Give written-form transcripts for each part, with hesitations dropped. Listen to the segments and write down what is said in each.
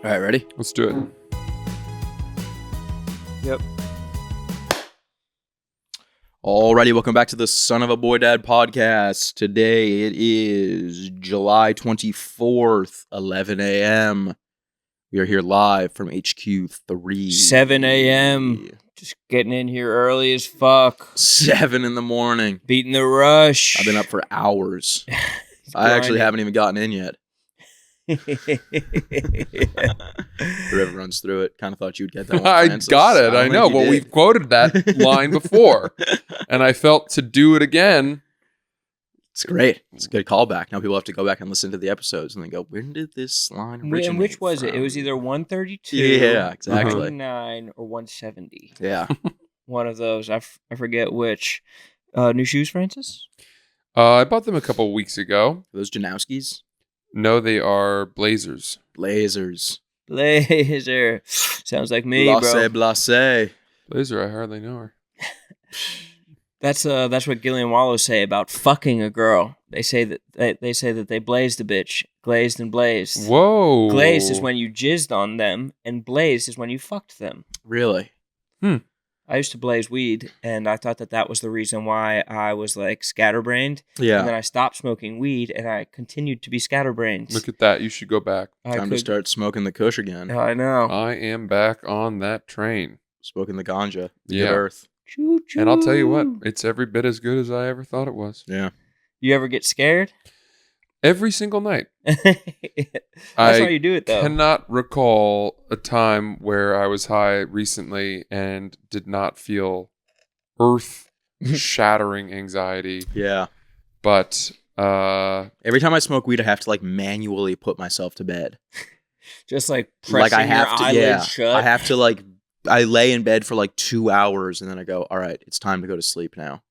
All right, ready? Let's do it. Yep. Alrighty, welcome back to the Son of a Boy Dad podcast. Today it is July 24th, 11 a.m. We are here live from HQ 3. 7 a.m. Just getting in here early as fuck. 7 in the morning. Beating the rush. I've been up for hours. I actually haven't even gotten in yet. The river runs through it. Kind of thought you'd get that one. I Francis. got it. I don't know, think you but did. we've quoted that line before, and I felt to do it again. It's great. It's a good callback. Now people have to go back and listen to the episodes and they go, when did this line originate And which was it? It from?" was either 132, Yeah, exactly. 99, or 170. Yeah. One of those. I forget which. New shoes, Francis? I bought them a couple weeks ago. Those Janowskis? No, they are Blazers. Blazers. Blazer. Sounds like me, Blase, bro. blase. Blazer, I hardly know her. That's what Gillian Wallows say about fucking a girl. They say that they blazed a bitch, glazed and blazed. Whoa. Glazed is when you jizzed on them, and blazed is when you fucked them. Really? I used to blaze weed, and I thought that was the reason why I was like scatterbrained. Yeah. And then I stopped smoking weed, and I continued to be scatterbrained. Look at that. You should go back. Time to start smoking the kush again. I know. I am back on that train. Smoking the ganja. The Yeah. good earth. Choo choo. And I'll tell you what, it's every bit as good as I ever thought it was. Yeah. You ever get scared? Every single night. That's how you do it, though. Cannot recall a time where I was high recently and did not feel earth-shattering anxiety. Yeah. But Every time I smoke weed, I have to like manually put myself to bed. Just like pressing I have your to, eyelids shut. I have to like, I lay in bed for like 2 hours and then I go, all right, it's time to go to sleep now.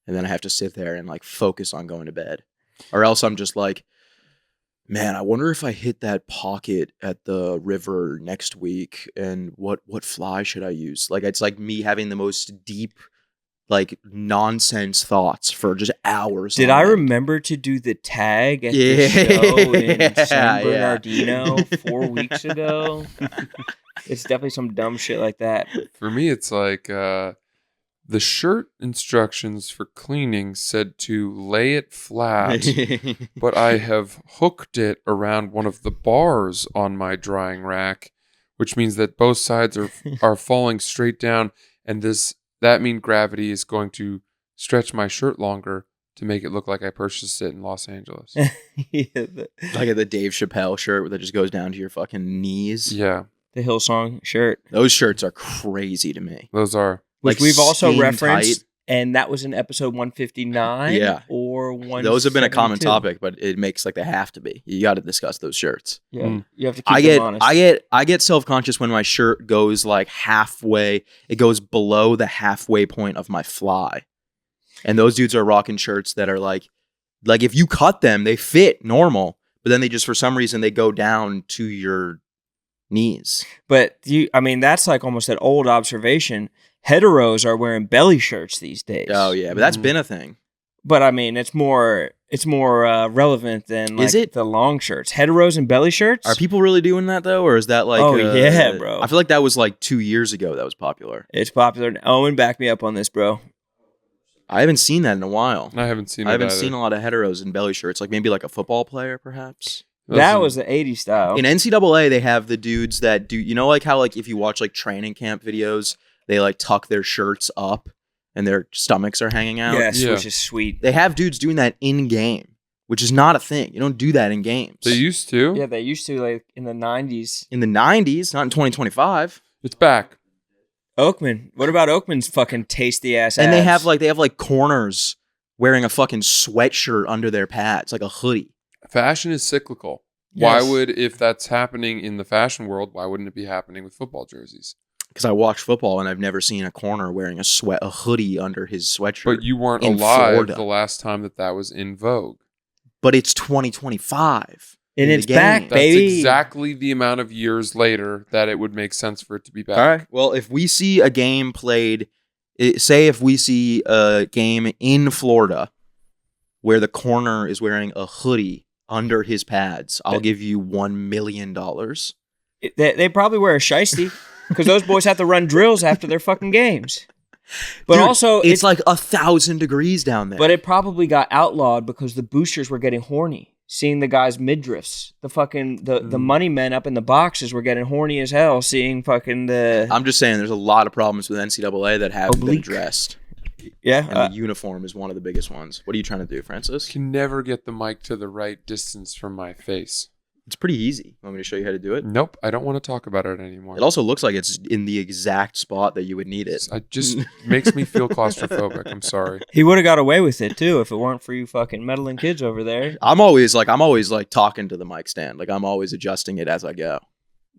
And then I have to sit there and like focus on going to bed. Or else I'm just like, man, I wonder if I hit that pocket at the river next week and what fly should I use? Like, it's like me having the most deep, like nonsense thoughts for just hours. Did on I end. remember to do the tag at the show in San Bernardino 4 weeks ago? It's definitely some dumb shit like that. for me, it's like the shirt instructions for cleaning said to lay it flat, but I have hooked it around one of the bars on my drying rack, which means that both sides are falling straight down, and that means gravity is going to stretch my shirt longer to make it look like I purchased it in Los Angeles. Like the Dave Chappelle shirt that just goes down to your fucking knees. Yeah, The Hillsong shirt. Those shirts are crazy to me. those are. Which Like we've also skin referenced, tight. and that was in episode 159 Yeah. or 172. Those have been a common topic, but it makes like they have to be. You got to discuss those shirts. Yeah, Mm. you have to keep them honest. I get self-conscious when my shirt goes like halfway. It goes below the halfway point of my fly. And those dudes are rocking shirts that are like if you cut them, they fit normal, but then they just for some reason they go down to your knees. But that's like almost an old observation. Heteros are wearing belly shirts these days. Oh yeah, but that's been a thing. But I mean, it's more relevant than like Is it? the long shirts. Heteros and belly shirts. Are people really doing that though, or is that like? Oh, yeah, bro. I feel like that was like 2 years ago. That was popular. It's popular. Owen, back me up on this, bro. I haven't seen that in a while. I haven't seen. I haven't it either. seen a lot of heteros in belly shirts. Like maybe like a football player, perhaps. That was the 80s style. In NCAA, they have the dudes that do. You know, like how like if you watch like training camp videos, they like tuck their shirts up and their stomachs are hanging out. Yes, Yeah. which is sweet. They have dudes doing that in game, which is not a thing. You don't do that in games. They used to. Yeah, they used to like in the 90s. In the 90s, not in 2025. It's back. Oakman. What about Oakman's fucking tasty ass And they abs? have like corners wearing a fucking sweatshirt under their pads, like a hoodie. Fashion is cyclical. Yes. Why would, if that's happening in the fashion world, why wouldn't it be happening with football jerseys? Because I watch football and I've never seen a corner wearing a hoodie under his sweatshirt. But you weren't in alive Florida. the last time that was in vogue. But it's 2025. And in it's the back, game. That's baby. exactly the amount of years later that it would make sense for it to be back. All right. Well, if we see a game played, say if we see a game in Florida where the corner is wearing a hoodie under his pads, I'll give you $1 million. They probably wear a shiesty because those boys have to run drills after their fucking games. But Dude, also, it's like 1,000 degrees down there. But it probably got outlawed because the boosters were getting horny, seeing the guys' midriffs. The fucking the money men up in the boxes were getting horny as hell, seeing fucking the. I'm just saying, there's a lot of problems with NCAA that haven't been addressed. Yeah, And the uniform is one of the biggest ones. What are you trying to do, Francis? Can never get the mic to the right distance from my face. It's pretty easy. Want me to show you how to do it? Nope, I don't want to talk about it anymore. It also looks like it's in the exact spot that you would need it. It just makes me feel claustrophobic. I'm sorry. he would have got away with it too if it weren't for you fucking meddling kids over there. I'm always talking to the mic stand. Like I'm always adjusting it as I go.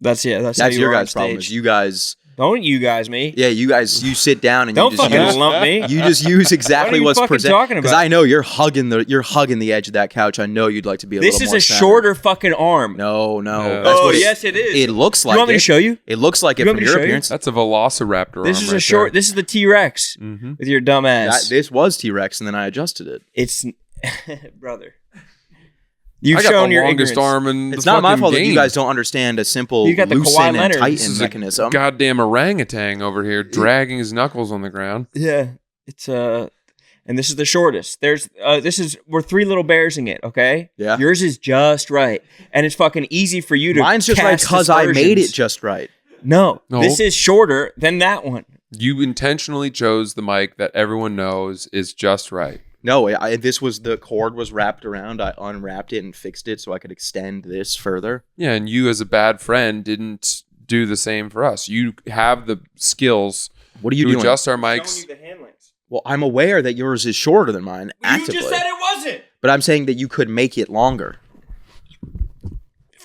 That's how That's you your are on guys' problem. Is stage. you guys. Don't you guys me? Yeah, you sit down and Don't you just fucking use, lump me. you just use exactly What are you what's fucking presented. talking Because about? I know you're hugging the edge of that couch. I know you'd like to be a This little is more a centered. shorter fucking arm. No. No. That's Oh what yes, it is. It looks like. You want me to show you? It looks like You it want from me to your show you? appearance. That's a velociraptor. This arm is right a short. there. This is the T-Rex Mm-hmm. with your dumb ass. This was T-Rex, and then I adjusted it. It's brother. You've I got shown the your longest ignorance. arm in It's the not my fucking fault that game. you guys don't understand a simple You got the Kawhi loosen and Leonard. tighten This is a mechanism. Goddamn orangutan over here dragging his knuckles on the ground. Yeah, it's and this is the shortest. We're three little bears in it. Okay. Yeah. Yours is just right, and it's fucking easy for you to. Mine's just right cast because I made aspersions. it just right. No, No. this is shorter than that one. You intentionally chose the mic that everyone knows is just right. No, the cord was wrapped around. I unwrapped it and fixed it so I could extend this further. Yeah, and you as a bad friend didn't do the same for us. You have the skills What are you to doing? adjust our mics. the hand lengths. Well, I'm aware that yours is shorter than mine actively. You just said it wasn't. But I'm saying that you could make it longer.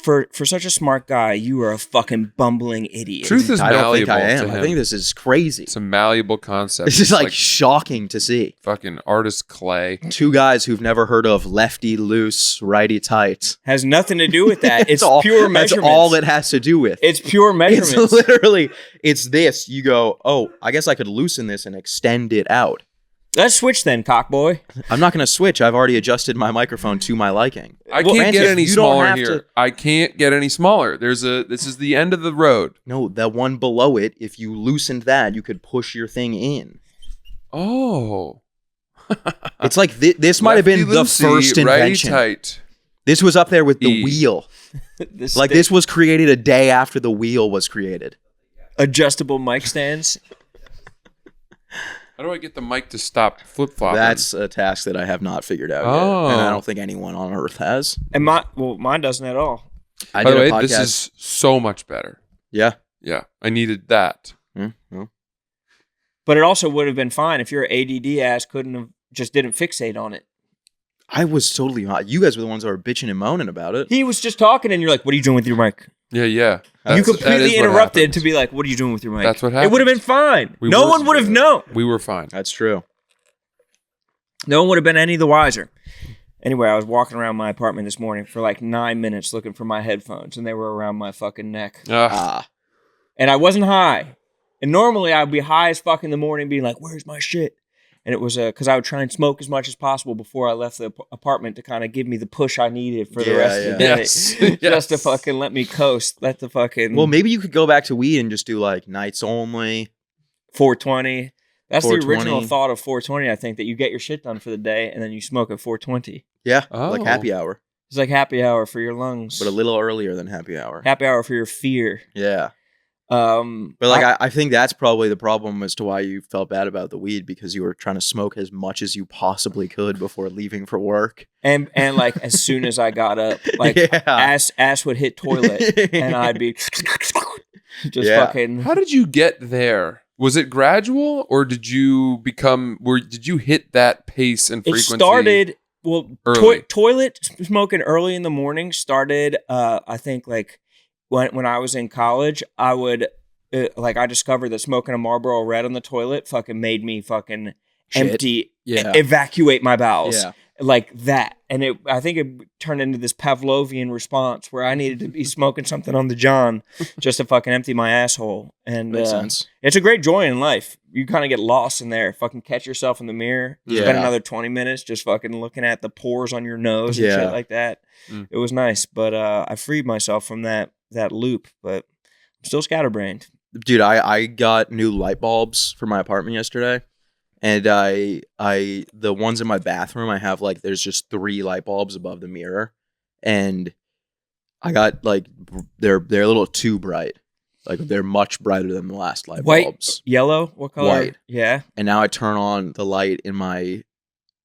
For such a smart guy, you are a fucking bumbling idiot. Truth is I don't think malleable I am. to him. I think this is crazy. It's a malleable concept. This is It's like shocking to see. fucking artist clay. Two guys who've never heard of lefty loose, righty tight. Has nothing to do with that. It's all, pure That's measurements. all it has to do with. It's pure measurements. It's literally, it's this. You go, oh, I guess I could loosen this and extend it out. Let's switch then, cockboy. I'm not going to switch. I've already adjusted my microphone to my liking. I Well, can't get Francis, any you don't smaller have here. to- I can't get any smaller. This is the end of the road. No, the one below it, if you loosened that, you could push your thing in. Oh. It's like this might have been the Lefty-loosey, first invention. righty-tight. This was up there with the E. wheel. This Like this was created a day after the wheel was created. adjustable mic stands. How do I get the mic to stop flip-flopping? That's a task that I have not figured out Oh. yet. And I don't think anyone on earth has. And mine doesn't at all. I By did the way, a podcast. this is so much better. Yeah. Yeah, I needed that. Well, But it also would have been fine if your ADD ass didn't fixate on it. I was totally hot. You guys were the ones that were bitching and moaning about it. He was just talking, and you're like, "What are you doing with your mic?" Yeah. You That is completely what interrupted happened. to be like, "What are you doing with your mic?" That's what It would have been fine. We No were- one would have known. We were fine. That's true. No one would have been any the wiser. Anyway, I was walking around my apartment this morning for like 9 minutes looking for my headphones, and they were around my fucking neck. Ugh. Ah. And I wasn't high. And normally I'd be high as fuck in the morning being like, "Where's my shit?" And it was because I would try and smoke as much as possible before I left the apartment to kind of give me the push I needed for the Yeah, rest of the day. Yes. Just to Yes. fucking let me coast. Let the fucking Well, maybe you could go back to weed and just do like nights only. 420. That's the 420. original thought of 420, I think, that you get your shit done for the day and then you smoke at 420. Yeah. Oh. Like happy hour. It's like happy hour for your lungs. But a little earlier than happy hour. Happy hour for your fear. Yeah. But But like I think that's probably the problem as to why you felt bad about the weed, because you were trying to smoke as much as you possibly could before leaving for work. and like as soon as I got up, like Yeah. ass would hit toilet and I'd be just Yeah. fucking. How did you get there? Was it gradual, or did you hit that pace and It frequency? started early. toilet smoking early in the morning started. I think like when I was in college, I would I discovered that smoking a Marlboro Red on the toilet fucking made me fucking Shit. empty, Yeah. evacuate my bowels. Yeah. Like that. And I think it turned into this Pavlovian response where I needed to be smoking something on the John just to fucking empty my asshole. And Makes sense. it's a great joy in life. You kind of get lost in there. Fucking catch yourself in the mirror. Yeah. Spend another 20 minutes just fucking looking at the pores on your nose and Yeah. shit like that. Mm. It was nice. But I freed myself from that that loop, but I'm still scatterbrained. Dude, I got new light bulbs for my apartment yesterday. And the ones in my bathroom, I have like, there's just 3 light bulbs above the mirror. And I got like, they're a little too bright. Like they're much brighter than the last light White, bulbs. yellow, what color? White. Yeah. And now I turn on the light in my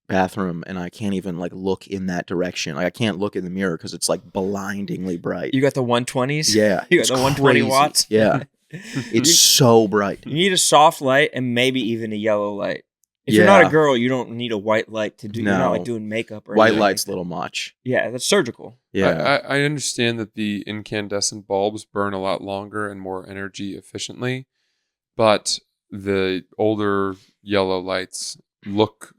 bathroom and I can't even like look in that direction. Like I can't look in the mirror because it's like blindingly bright. You got the 120s? Yeah. You got it's the 120 crazy. watts? Yeah. It's so bright. You need a soft light and maybe even a yellow light. If you're not a Yeah. girl, you don't need a white light to do. You're not No. like doing makeup or White anything light's like a little much. that. Yeah, that's surgical. Yeah. I understand that the incandescent bulbs burn a lot longer and more energy efficiently, but the older yellow lights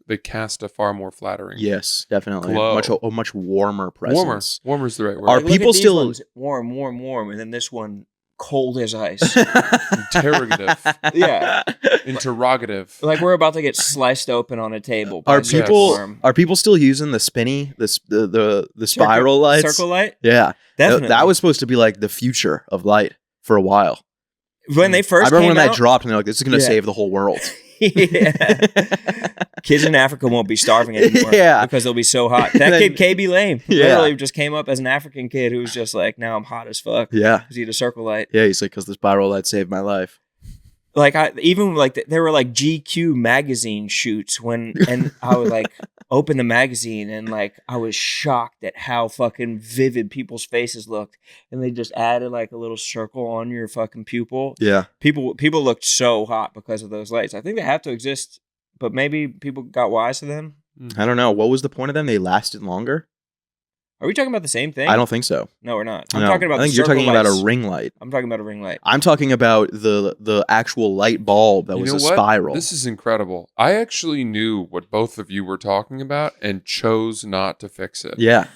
they cast a far more flattering. Yes, definitely. Glow. A much warmer presence. Warmer's the right word. Are Like, look people at these still- ones, warm, and then this one cold as ice. Interrogative. Yeah. Interrogative. Like we're about to get sliced open on a table. by Are a circle people worm. are people still using the spinny the spiral lights? Circle light? Yeah, Definitely. that was supposed to be like the future of light for a while. when they first I remember came when that out, dropped, and they're like, "This is going to Yeah. save the whole world." yeah. Kids in Africa won't be starving anymore Yeah. because they'll be so hot. That Then- kid, KB Lame, Yeah. literally just came up as an African kid who was just like, now I'm hot as fuck Yeah, because he had a circle light. yeah. He's like, "Because the spiral light saved my life." Like there were like GQ magazine shoots and I would like open the magazine and like I was shocked at how fucking vivid people's faces looked, and they just added like a little circle on your fucking pupil. Yeah, People looked so hot because of those lights. I think they have to exist, but maybe people got wise to them. I don't know. What was the point of them? They lasted longer. Are we talking about the same thing? I don't think so. No, we're not. I'm No. talking about. I think the you're circle talking about lights. a ring light. I'm talking about a ring light. I'm talking about the actual light bulb that You was know a what? spiral. This is incredible. I actually knew what both of you were talking about and chose not to fix it. Yeah,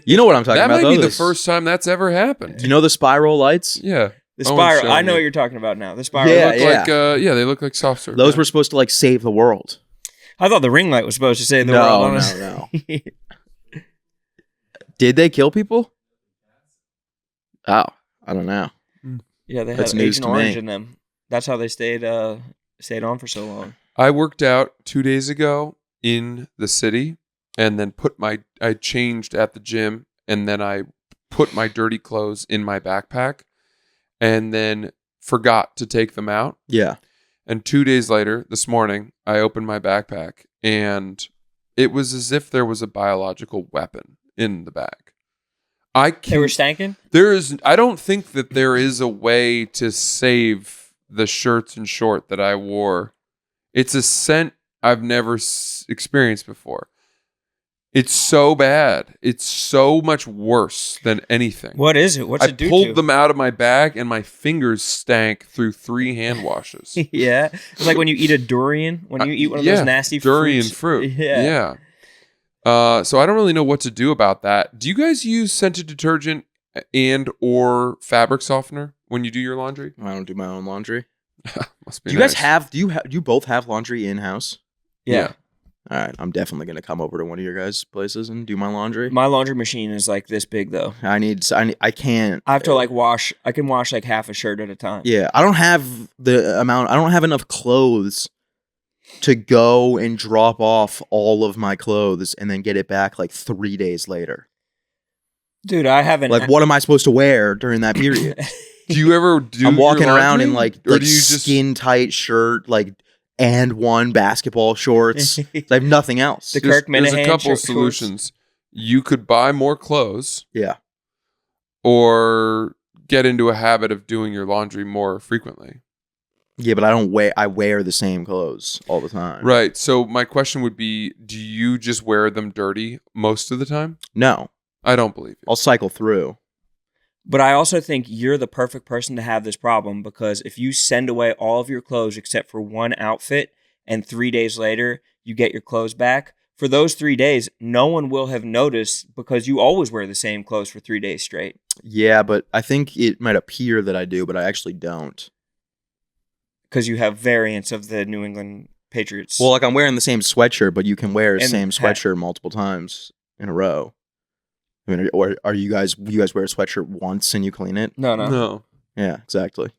you know what I'm talking That about. might be though? the This- first time that's ever happened. You know the spiral lights? Yeah. The Owen's spiral. showing I know me. what you're talking about now. The spiral. Yeah, They look like they look like soft serve. Those yeah. were supposed to like save the world. I thought the ring light was supposed to save the world. No, honestly. no. Did they kill people? Oh, I don't know. Yeah, they That's had news Agent to me. Orange in them. That's how they stayed on for so long. I worked out 2 days ago in the city and then I changed at the gym and then I put my dirty clothes in my backpack and then forgot to take them out. Yeah. And 2 days later, this morning, I opened my backpack and it was as if there was a biological weapon in the bag. They were stanking? I don't think that there is a way to save the shirts and short that I wore. It's a scent I've never experienced before. It's so bad. It's so much worse than anything. What is it? What's I it do pulled to? them out of my bag and my fingers stank through 3 hand washes. Yeah. It's like when you eat a durian, when you eat one of those nasty durian fruits. fruit. Yeah. So I don't really know what to do about that. Do you guys use scented detergent and or fabric softener when you do your laundry? I don't do my own laundry. Must be Do you guys nice. have? Do you both have laundry in house? Yeah. All right, I'm definitely gonna come over to one of your guys' places and do my laundry. My laundry machine is like this big though. I can't. I have to like wash. I can wash like half a shirt at a time. Yeah, I don't have the amount. I don't have enough clothes to go and drop off all of my clothes and then get it back like 3 days later. Dude, I haven't. Like, what am I supposed to wear during that period? Do you ever do? I'm walking your around in laundry? like do you just skin tight shirt, like and one basketball shorts. I have nothing else. The there's, Kirk there's a Minahan couple shorts. solutions. You could buy more clothes Yeah. or get into a habit of doing your laundry more frequently. Yeah, but I wear the same clothes all the time. Right. So my question would be, do you just wear them dirty most of the time? No, I don't believe you. I'll cycle through. But I also think you're the perfect person to have this problem because if you send away all of your clothes except for one outfit and 3 days later you get your clothes back, for those 3 days, no one will have noticed because you always wear the same clothes for 3 days straight. Yeah, but I think it might appear that I do, but I actually don't. Because you have variants of the New England Patriots. Well, like I'm wearing the same sweatshirt, but you can wear the And same hat. sweatshirt multiple times in a row. I mean, or are you guys wear a sweatshirt once and you clean it? No. No. Yeah, exactly.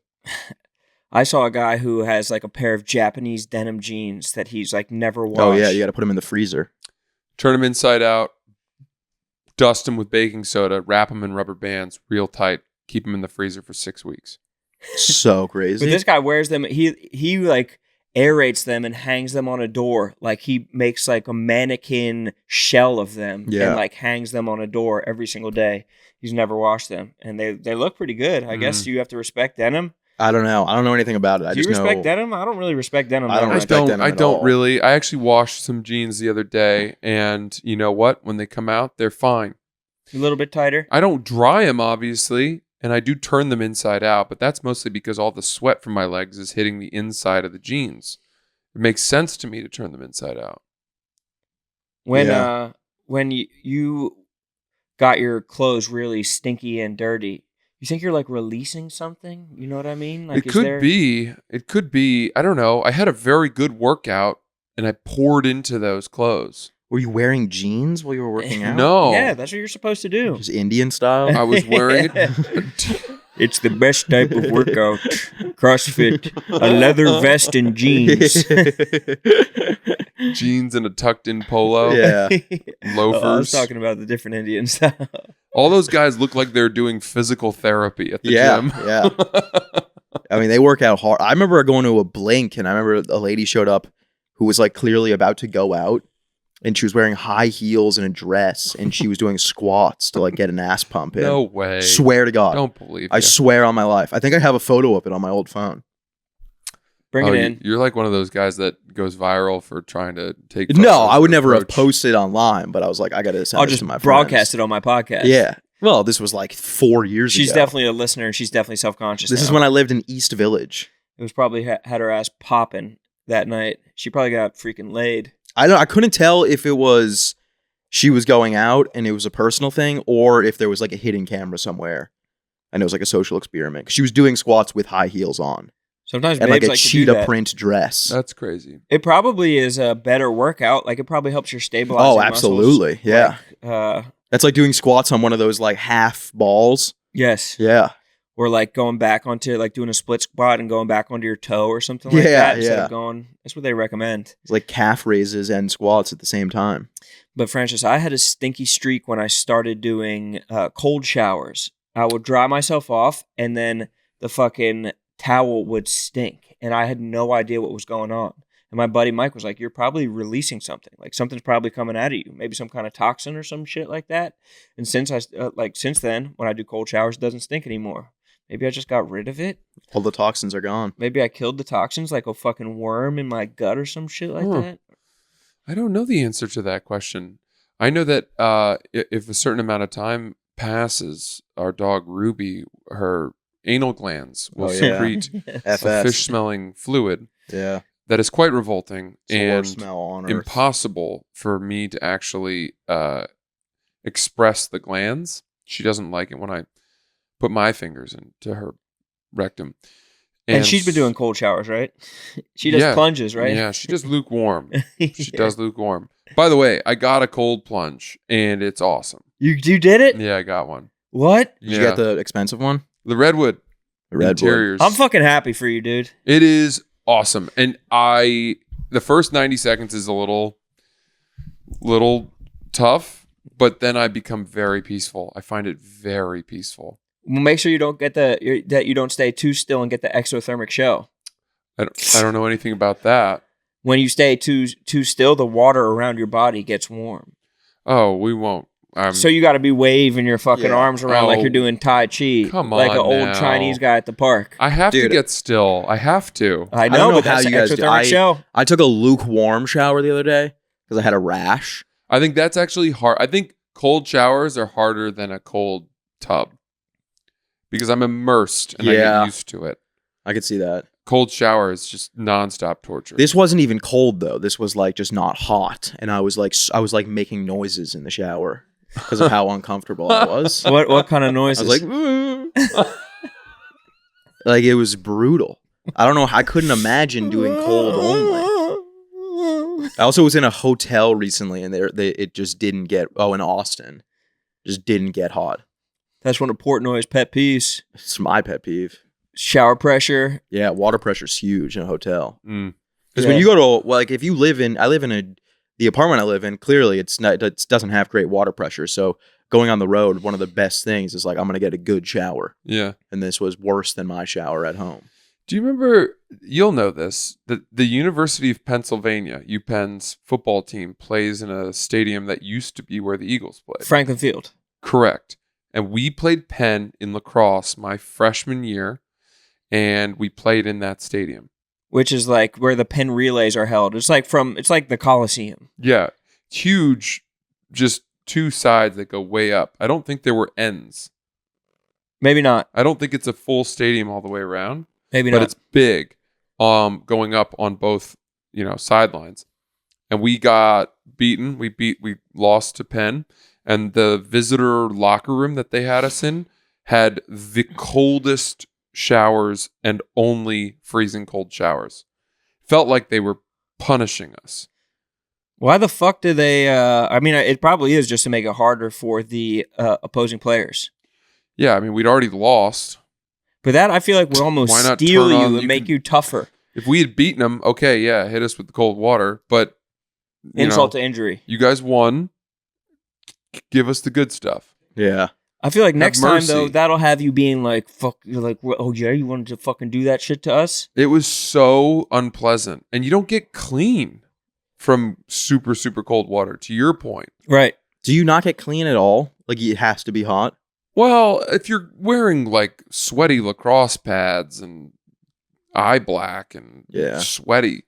I saw a guy who has like a pair of Japanese denim jeans that he's like never washed. Oh yeah, you got to put them in the freezer. Turn them inside out, dust them with baking soda, wrap them in rubber bands real tight, keep them in the freezer for 6 weeks. So crazy. But this guy wears them. He like aerates them and hangs them on a door. Like he makes like a mannequin shell of them and like hangs them on a door every single day. He's never washed them, and they look pretty good. I guess you have to respect denim. I don't know. I don't know anything about it. Do you respect denim? I don't really respect denim. I don't I respect don't. denim I at don't all. really. I actually washed some jeans the other day, and you know what? When they come out, they're fine. A little bit tighter. I don't dry them, obviously, and I do turn them inside out, but that's mostly because all the sweat from my legs is hitting the inside of the jeans. It makes sense to me to turn them inside out. When you got your clothes really stinky and dirty, you think you're like releasing something? You know what I mean? Like It could be. It could be. I don't know. I had a very good workout, and I poured into those clothes. Were you wearing jeans while you were working out? No. Yeah, that's what you're supposed to do. Just Indian style. I was wearing It's the best type of workout. CrossFit. A leather vest and jeans. jeans and a tucked-in polo. Yeah. Loafers. I was talking about the different Indian style. All those guys look like they're doing physical therapy at the gym. Yeah. I mean, they work out hard. I remember going to a Blink, and I remember a lady showed up who was like clearly about to go out, and she was wearing high heels and a dress, and she was doing squats to like get an ass pump in. No way. Swear to God. Don't believe I you. swear on my life. I think I have a photo of it on my old phone. Bring it in. You're like one of those guys that goes viral for trying to take. No, photos I would of never have approach. posted online, but I was like, I got to send I'll this just to my broadcast friends. it on my podcast. Yeah. Well, this was like 4 years She's ago. definitely a listener, and she's definitely self-conscious. This is when I lived in East Village. It was probably had her ass popping that night. She probably got freaking laid. I couldn't tell if it was she was going out and it was a personal thing, or if there was like a hidden camera somewhere and it was like a social experiment. 'Cause she was doing squats with high heels on Sometimes and like babes a like to do cheetah that. print dress. That's crazy. It probably is a better workout. Like it probably helps your stabilizing Oh, muscles. absolutely. Yeah. Like, That's like doing squats on one of those like half balls. yes. Yeah. Or like going back onto like doing a split squat and going back onto your toe or something like Yeah, that. Instead yeah. of going. That's what they recommend. It's like calf raises and squats at the same time. But Francis, I had a stinky streak when I started doing cold showers. I would dry myself off, and then the fucking towel would stink, and I had no idea what was going on. And my buddy Mike was like, "You're probably releasing something. Like something's probably coming out of you. Maybe some kind of toxin or some shit like that." And since then, when I do cold showers, it doesn't stink anymore. Maybe I just got rid of it. All the toxins are gone. Maybe I killed the toxins, like a fucking worm in my gut or some shit like that. I don't know the answer to that question. I know that if a certain amount of time passes, our dog Ruby, her anal glands will Oh, yeah. secrete a FS. fish-smelling fluid Yeah. that is quite revolting It's the and worst smell on earth. impossible for me to actually express the glands. She doesn't like it when I put my fingers into her rectum. And she's been doing cold showers, right? She does plunges, right? Yeah, she does lukewarm. She does lukewarm. By the way, I got a cold plunge, and it's awesome. You did it? Yeah, I got one. What? Did you get the expensive one? The redwood The Redwood. interiors. I'm fucking happy for you, dude. It is awesome, and the first 90 seconds is a little tough, but then I become very peaceful. I find it very peaceful. Well, make sure you don't get that you don't stay too still and get the exothermic show. I don't know anything about that. When you stay too still, the water around your body gets warm. Oh, we won't. So you got to be waving your fucking Yeah. arms around like Oh, you're doing Tai Chi. come like an on old now. Chinese guy at the park. I have to Dude. get still. I have to. I don't know, know but how that's you the guys do. exothermic show. I took a lukewarm shower the other day because I had a rash. I think that's actually hard. I think cold showers are harder than a cold tub because I'm immersed and I Yeah. get used to it. I could see that. Cold shower is just nonstop torture. This wasn't even cold though. This was like just not hot, and I was like making noises in the shower because of how uncomfortable I was. What kind of I noises? was like, like it was brutal. I don't know. I couldn't imagine doing cold only. I also was in a hotel recently, and it just didn't get. Oh, in Austin, just didn't get hot. That's one of Portnoy's pet peeves. It's my pet peeve. Shower pressure. Yeah, water pressure's huge in a hotel. Because Yeah. when you go to, like, if you live in, the apartment I live in, clearly it doesn't have great water pressure. So going on the road, one of the best things is like, I'm going to get a good shower. Yeah. And this was worse than my shower at home. Do you remember, you'll know this, that the University of Pennsylvania, UPenn's football team plays in a stadium that used to be where the Eagles played. Franklin Field. Correct. And we played Penn in lacrosse my freshman year, and we played in that stadium. Which is like where the Penn relays are held. It's like the Coliseum. Yeah. Huge, just two sides that go way up. I don't think there were ends. Maybe not. I don't think it's a full stadium all the way around. Maybe but not. It's big, going up on both, sidelines. And we got beaten. We lost to Penn, and the visitor locker room that they had us in had the coldest showers and only freezing cold showers. Felt like they were punishing us. Why the fuck do they? It probably is just to make it harder for the opposing players. Yeah, I mean, we'd already lost. But that, I feel like would almost Why not steal turn you on- and make you tougher. If we had beaten them, okay, yeah, hit us with the cold water. But Insult to injury. you guys won. Give us the good stuff. Yeah. I feel like next time mercy. though, that'll have you being like, "Fuck," you're like, "Oh yeah, you wanted to fucking do that shit to us." It was so unpleasant, and you don't get clean from super, super cold water. To your point. Right. Do you not get clean at all? Like, it has to be hot? Well, if you're wearing like sweaty lacrosse pads and eye black and Yeah. sweaty.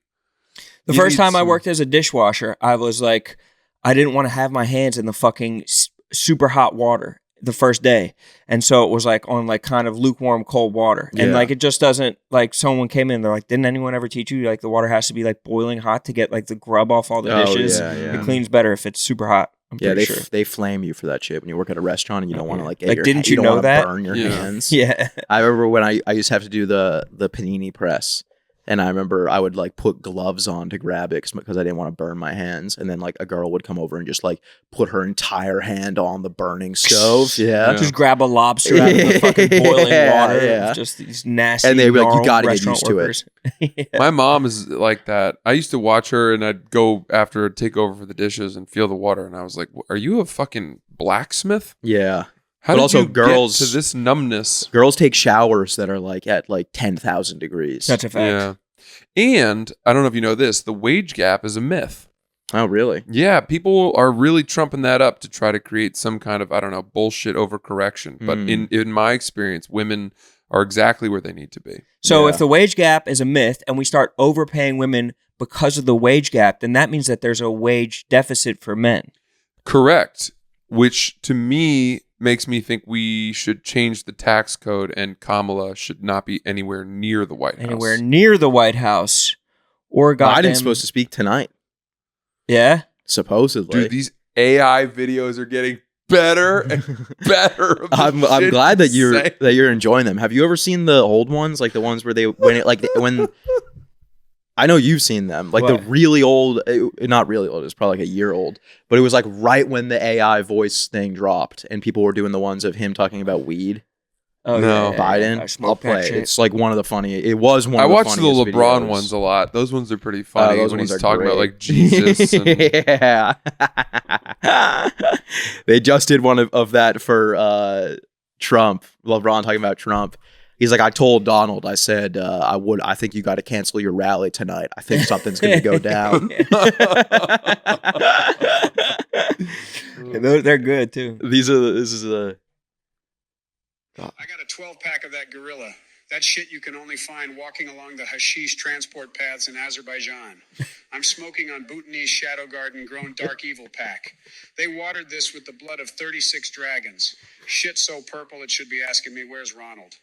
The you first need time I some- worked as a dishwasher, I was like, I didn't want to have my hands in the fucking super hot water the first day. And so it was like on like kind of lukewarm cold water. And Yeah. like it just doesn't, like someone came in, they're like, didn't anyone ever teach you like the water has to be like boiling hot to get like the grub off all the Oh, dishes? yeah, yeah. It cleans better if it's super hot. I'm Yeah, pretty they sure. they flame you for that shit when you work at a restaurant and you don't want to like get Like, your didn't you you don't know wanna that? burn your Yeah. hands. Yeah. I remember when I used to have to do the panini press, and I remember I would like put gloves on to grab it because I didn't want to burn my hands, and then like a girl would come over and just like put her entire hand on the burning stove. Yeah. Yeah. Just grab a lobster out of the fucking boiling Yeah, water. yeah. Just these nasty, And they'd be like, "You gnarled gotta get restaurant used to it." workers. Yeah. My mom is like that. I used to watch her, and I'd go after her, take over for the dishes, and feel the water. And I was like, "Are you a fucking blacksmith? Yeah. How But did also you girls- get to this numbness?" Girls take showers that are like at like 10,000 degrees. That's a fact. Yeah. And I don't know if you know this, the wage gap is a myth. Oh, really? Yeah, people are really trumping that up to try to create some kind of, I don't know, bullshit overcorrection. But in my experience, women are exactly where they need to be. So Yeah. if the wage gap is a myth and we start overpaying women because of the wage gap, then that means that there's a wage deficit for men. Correct. Which to me makes me think we should change the tax code and Kamala should not be anywhere near the White House. Anywhere near the White House or goddamn... Biden's supposed to speak tonight, Yeah? supposedly. Dude, these AI videos are getting better and better. of the I'm shit glad that you say. you're enjoying them. Have you ever seen the old ones, like the ones where when I know you've seen them, like What? the really old, not really old, it was probably like a year old, but it was like right when the AI voice thing dropped, and people were doing the ones of him talking about weed. Oh, No. Biden, I I'll smoke that play it. shit. It's like one of the funny. It was one. I of watched the funniest LeBron videos. ones a lot. Those ones are pretty funny Those when ones he's are talking about great. like Jesus. And, Yeah. They just did one of that for Trump. LeBron talking about Trump. He's like, I told Donald, I said, I think you got to cancel your rally tonight. I think something's going to go down. They're good, too. This is a. I got a 12-pack of that gorilla. That shit you can only find walking along the hashish transport paths in Azerbaijan. I'm smoking on Bhutanese Shadow Garden grown Dark Evil pack. They watered this with the blood of 36 dragons. Shit so purple it should be asking me, where's Ronald?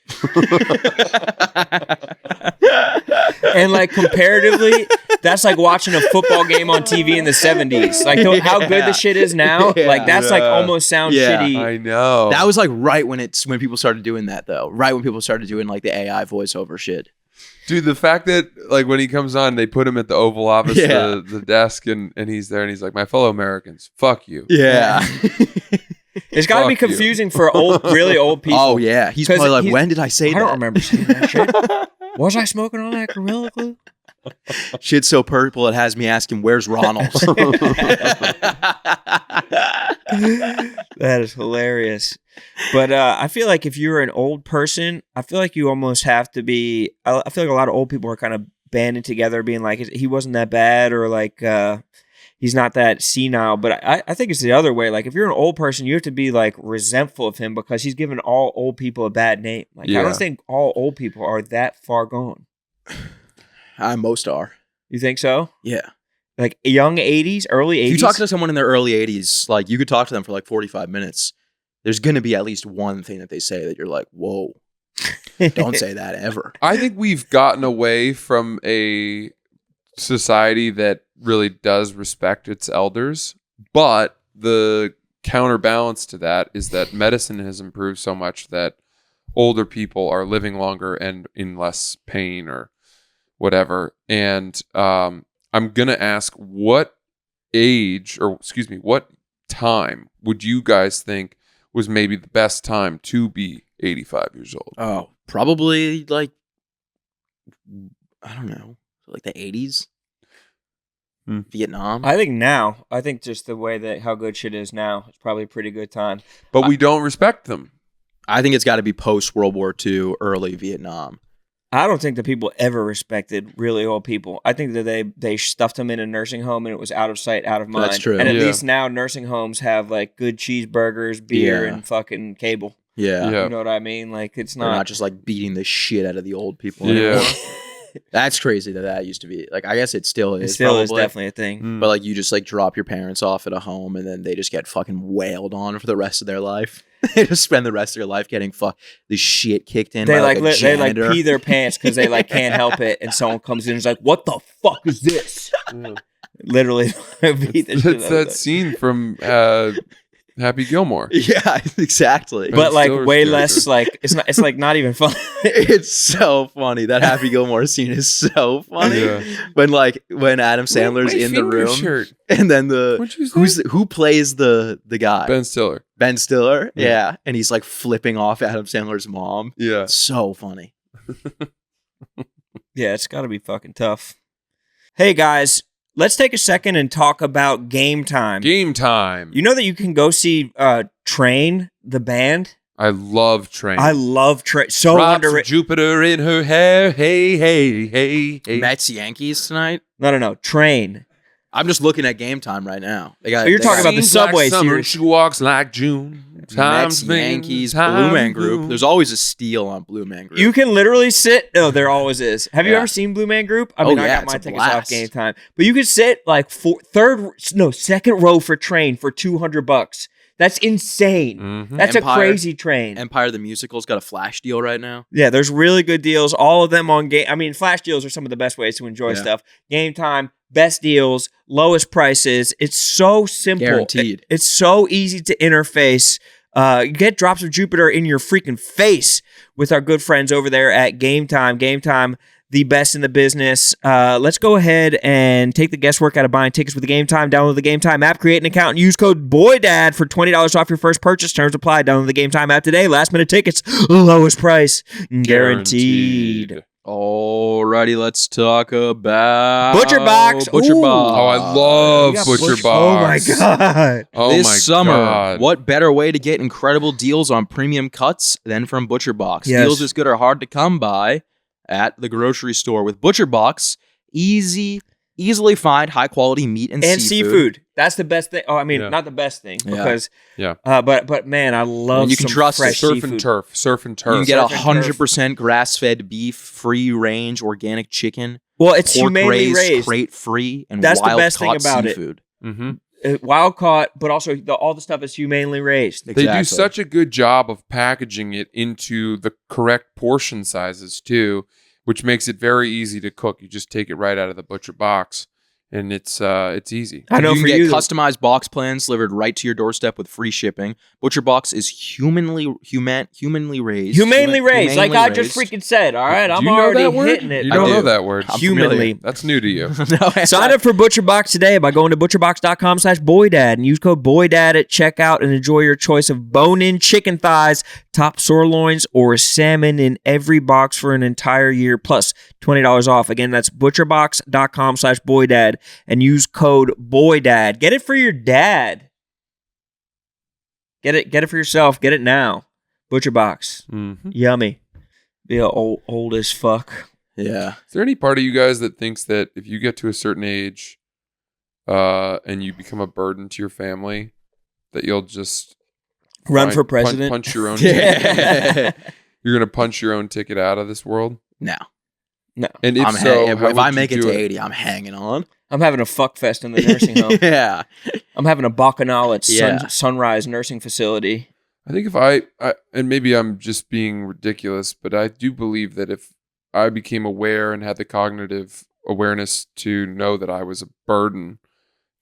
And like comparatively, that's like watching a football game on TV in the 70s. Like how good the shit is now. Yeah. Like that's like almost sounds Yeah. shitty. I know. That was like right when people started doing that, though. Right when people started doing like the AI voiceover shit. Dude, the fact that like when he comes on, they put him at the Oval Office, Yeah. the desk, and he's there, and he's like, "My fellow Americans, fuck you." Yeah. It's got to be Fuck you. confusing for really old people. Oh yeah, he's 'Cause probably like, when did I say that? I don't remember saying that shit. Was I smoking on that Gorilla Glue? Shit's so purple it has me asking, "Where's Ronald?" That is hilarious. But I feel like if you're an old person, I feel like you almost have to be. I feel like a lot of old people are kind of banding together, being like, he wasn't that bad, or like he's not that senile. But I think it's the other way. Like if you're an old person, you have to be like resentful of him because he's given all old people a bad name. Like I Yeah. don't think all old people are that far gone. Most are. You think so? Yeah. Like young 80s, early 80s? If you talk to someone in their early 80s, like you could talk to them for like 45 minutes. There's going to be at least one thing that they say that you're like, whoa, don't say that ever. I think we've gotten away from a society that really does respect its elders, but the counterbalance to that is that medicine has improved so much that older people are living longer and in less pain or whatever. And I'm going to ask, what time would you guys think was maybe the best time to be 85 years old? Oh, probably like, I don't know, like the 80s? Vietnam? I think now. I think just the way that how good shit is now, it's probably a pretty good time. But we don't respect them. I think it's got to be post World War II, early Vietnam. I don't think that people ever respected really old people. I think that they stuffed them in a nursing home and it was out of sight, out of mind. That's true. And at Yeah. least now nursing homes have like good cheeseburgers, beer, Yeah. and fucking cable. Yeah. Yeah. You know what I mean? Like it's They're not just like beating the shit out of the old people Yeah. anymore. That's crazy that used to be. Like, I guess it still is. It still is probably. definitely a thing. Mm. But like, you just like drop your parents off at a home and then they just get fucking wailed on for the rest of their life. They just spend the rest of their life getting the shit kicked in. They by, like a they like janitor. pee their pants because they like can't help it, and someone comes in and is like, "What the fuck is this?" Literally, beat the shit That's out of that them. scene from Happy Gilmore. Yeah, exactly. Ben But like Stiller's way character. less like it's like not even fun. It's so funny. That Happy Gilmore scene is so funny. Yeah. When Adam Sandler's My in the finger room shirt. and then What'd you say? who plays the guy? Ben Stiller. Ben Stiller. Yeah. Yeah. And he's like flipping off Adam Sandler's mom. Yeah. So funny. Yeah, it's got to be fucking tough. Hey guys, let's take a second and talk about Game Time. Game time. You know that you can go see Train, the band? I love Train. I love Train. So Drops of underrated. Jupiter in her hair. Hey, hey, hey, hey. Mets Yankees tonight. No. Train. I'm just looking at Game Time right now. They got, Oh, you're talking about the Seems Subway like summer, series. She walks like June. Mets, Yankees, Blue Man Group. There's always a steal on Blue Man Group. You can literally sit. Oh, there always is. Have you Yeah. ever seen Blue Man Group? I Oh, mean, I yeah, got it's my a tickets off blast. Game Time, but you could sit like second row for Train for $200. That's insane. Mm-hmm. That's Empire. a crazy train. Empire the Musical's got a flash deal right now. Yeah, there's really good deals. All of them on game. I mean, flash deals are some of the best ways to enjoy Yeah. stuff. Game Time, best deals, lowest prices. It's so simple. Guaranteed. It's so easy to interface. You get Drops of Jupiter in your freaking face with our good friends over there at Game Time. Game Time, the best in the business. Let's go ahead and take the guesswork out of buying tickets with the Game Time. Download the Game Time app, create an account, and use code BOYDAD for $20 off your first purchase. Terms apply. Download the Game Time app today. Last minute tickets, lowest price, guaranteed. Alrighty, let's talk about Butcher Box. Butcher Ooh. Box. Oh, I love We got Butcher Box. Oh my god. Oh This my summer, God. what better way to get incredible deals on premium cuts than from Butcher Box? Yes. Deals this good are hard to come by at the grocery store. With Butcher Box, easily find high quality meat and seafood. That's the best thing. Oh, I mean, Yeah. not the best thing Yeah. because Yeah. but man, I love And you can some trust fresh Surf seafood. and turf. Surf and You turf. can get Surf and 100% grass fed beef, free range organic chicken, Well, it's pork humanely raised. crate free, and That's the wild best thing caught about it. seafood. Mm-hmm. Wild caught, but also all the stuff is humanely raised. They do Exactly. such a good job of packaging it into the correct portion sizes too, which makes it very easy to cook. You just take it right out of the butcher box and it's easy. I know you can for get you, customized box plans delivered right to your doorstep with free shipping. ButcherBox is humanly raised. humanely raised, like I raised. just freaking said. All right, Do I'm you know already that word? hitting it. You I don't do. know that word. I'm Humanly. familiar. That's new to you. Sign up for ButcherBox today by going to butcherbox.com/boydad and use code BOYDAD at checkout and enjoy your choice of bone-in chicken thighs, top sirloins, or salmon in every box for an entire year, plus $20 off. Again, that's butcherbox.com/boydad and use code BOYDAD. Get it for your dad. Get it for yourself. Get it now. ButcherBox. Mm-hmm. Yummy. Be old as fuck. Yeah. Is there any part of you guys that thinks that if you get to a certain age, and you become a burden to your family, that you'll just Run for president. punch your own ticket? You're gonna punch your own ticket out of this world? No. No. And if I'm so, if how I would make you it do to 80, I'm hanging on. I'm having a fuck fest in the nursing home. Yeah. I'm having a bacchanal at Yeah. Sunrise Nursing Facility. I think if I and maybe I'm just being ridiculous, but I do believe that if I became aware and had the cognitive awareness to know that I was a burden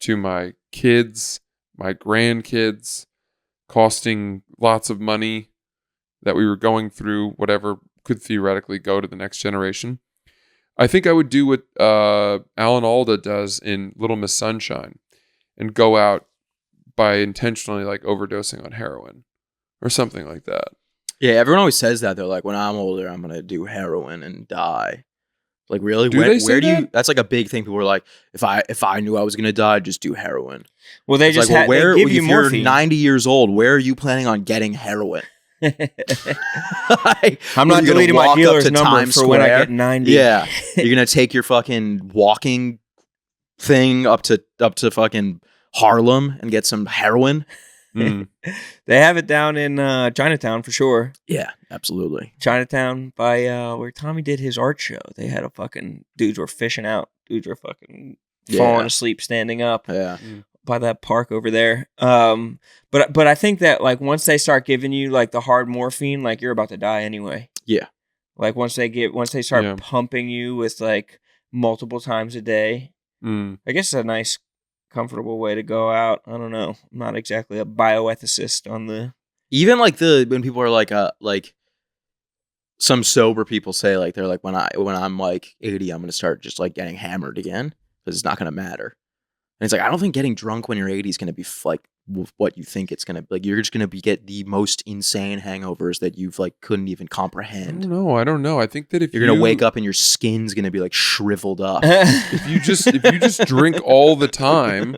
to my kids, my grandkids, costing lots of money, that we were going through whatever could theoretically go to the next generation, I think I would do what Alan Alda does in Little Miss Sunshine and go out by intentionally like overdosing on heroin or something like that. Yeah, everyone always says that. They're like, when I'm older, I'm going to do heroin and die. Like, really? Do they say where do you... that? That's like a big thing. People are like, if I knew I was going to die, I'd just do heroin. Well, they It's just like, well, where, they give you if you're morphine. 90 years old, where are you planning on getting heroin? Like, I'm what, not you're gonna deleting my walk up dealer's to number Times for when I Square? get 90. Yeah. You're going to take your fucking walking thing up to fucking Harlem and get some heroin? Mm. They have it down in Chinatown for sure. Yeah, absolutely. Chinatown by where Tommy did his art show. They had a fucking dudes were fishing out. Dudes were fucking falling Yeah. asleep, standing up Yeah. by that park over there. But I think that like once they start giving you like the hard morphine, like you're about to die anyway. Yeah. Like once they start Yeah. pumping you with like multiple times a day. Mm. I guess it's a nice, comfortable way to go out. I don't know. I'm not exactly a bioethicist on the. Even like when people are like some sober people say like they're like when I'm like 80 I'm gonna start just like getting hammered again because it's not gonna matter. And it's like I don't think getting drunk when you're 80 is gonna be like what you think it's gonna be. Like you're just gonna get the most insane hangovers that you've like couldn't even comprehend. I don't know. I think that if You're gonna wake up and your skin's gonna be like shriveled up. if you just drink all the time,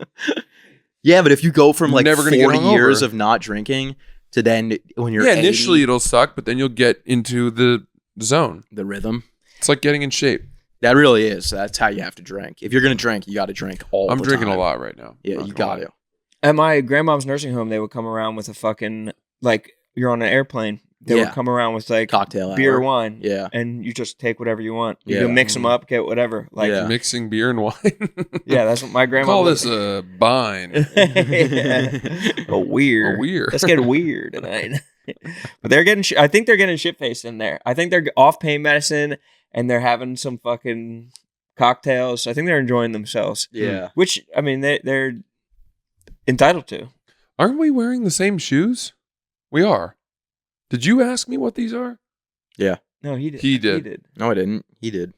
Yeah, but if you go from You're like never gonna get 40 years hungover. of not drinking to then when you're yeah, 80, initially it'll suck, but then you'll get into the zone. the rhythm. It's like getting in shape. That really is. That's how you have to drink. If you're gonna drink, you got to drink all. I'm the drinking time. a lot right now. Yeah, Not you gonna got lie. to. At my grandmom's nursing home, they would come around with a fucking like you're on an airplane. They Yeah. would come around with like Cocktail beer hour. or wine. Yeah. And you just take whatever you want. You Yeah. can mix them up, get whatever. Like Yeah. Mixing beer and wine. yeah, that's what my grandma Call would- this a bine. A weird. A weird. Let's get weird tonight. But they're getting. I think they're getting shit faced in there. I think they're off pain medicine and they're having some fucking cocktails. I think they're enjoying themselves. Yeah. Which I mean, they're entitled to. Aren't we wearing the same shoes? We are. Did you ask me what these are? No, he did. He did. No, I didn't. He did.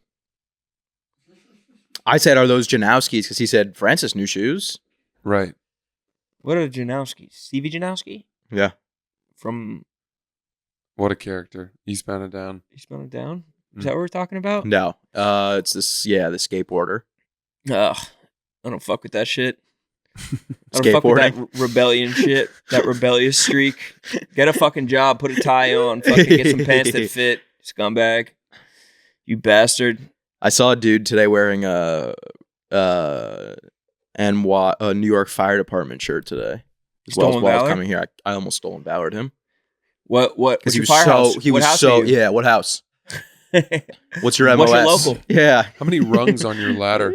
I said, "Are those Janowskis?" Because he said Francis new shoes. Right. What are Janowski? Stevie Janowski Yeah. from What a character. Eastbound and Down. Eastbound and Down. Is that what we're talking about? No. It's this. Yeah, the skateboarder. Ugh, I don't fuck with that shit. I don't fuck with that rebellion shit. That rebellious streak. Get a fucking job. Put a tie on. Fucking get some pants that fit. Scumbag. You bastard. I saw a dude today wearing a New York Fire Department shirt today. Stolen while I was Valor? coming here, I almost stolen Valor'd him What? because What's he your was firehouse? so. He What was house so. are you? Yeah. What house? What's your MOS? What's your local? Yeah. How many rungs on your ladder?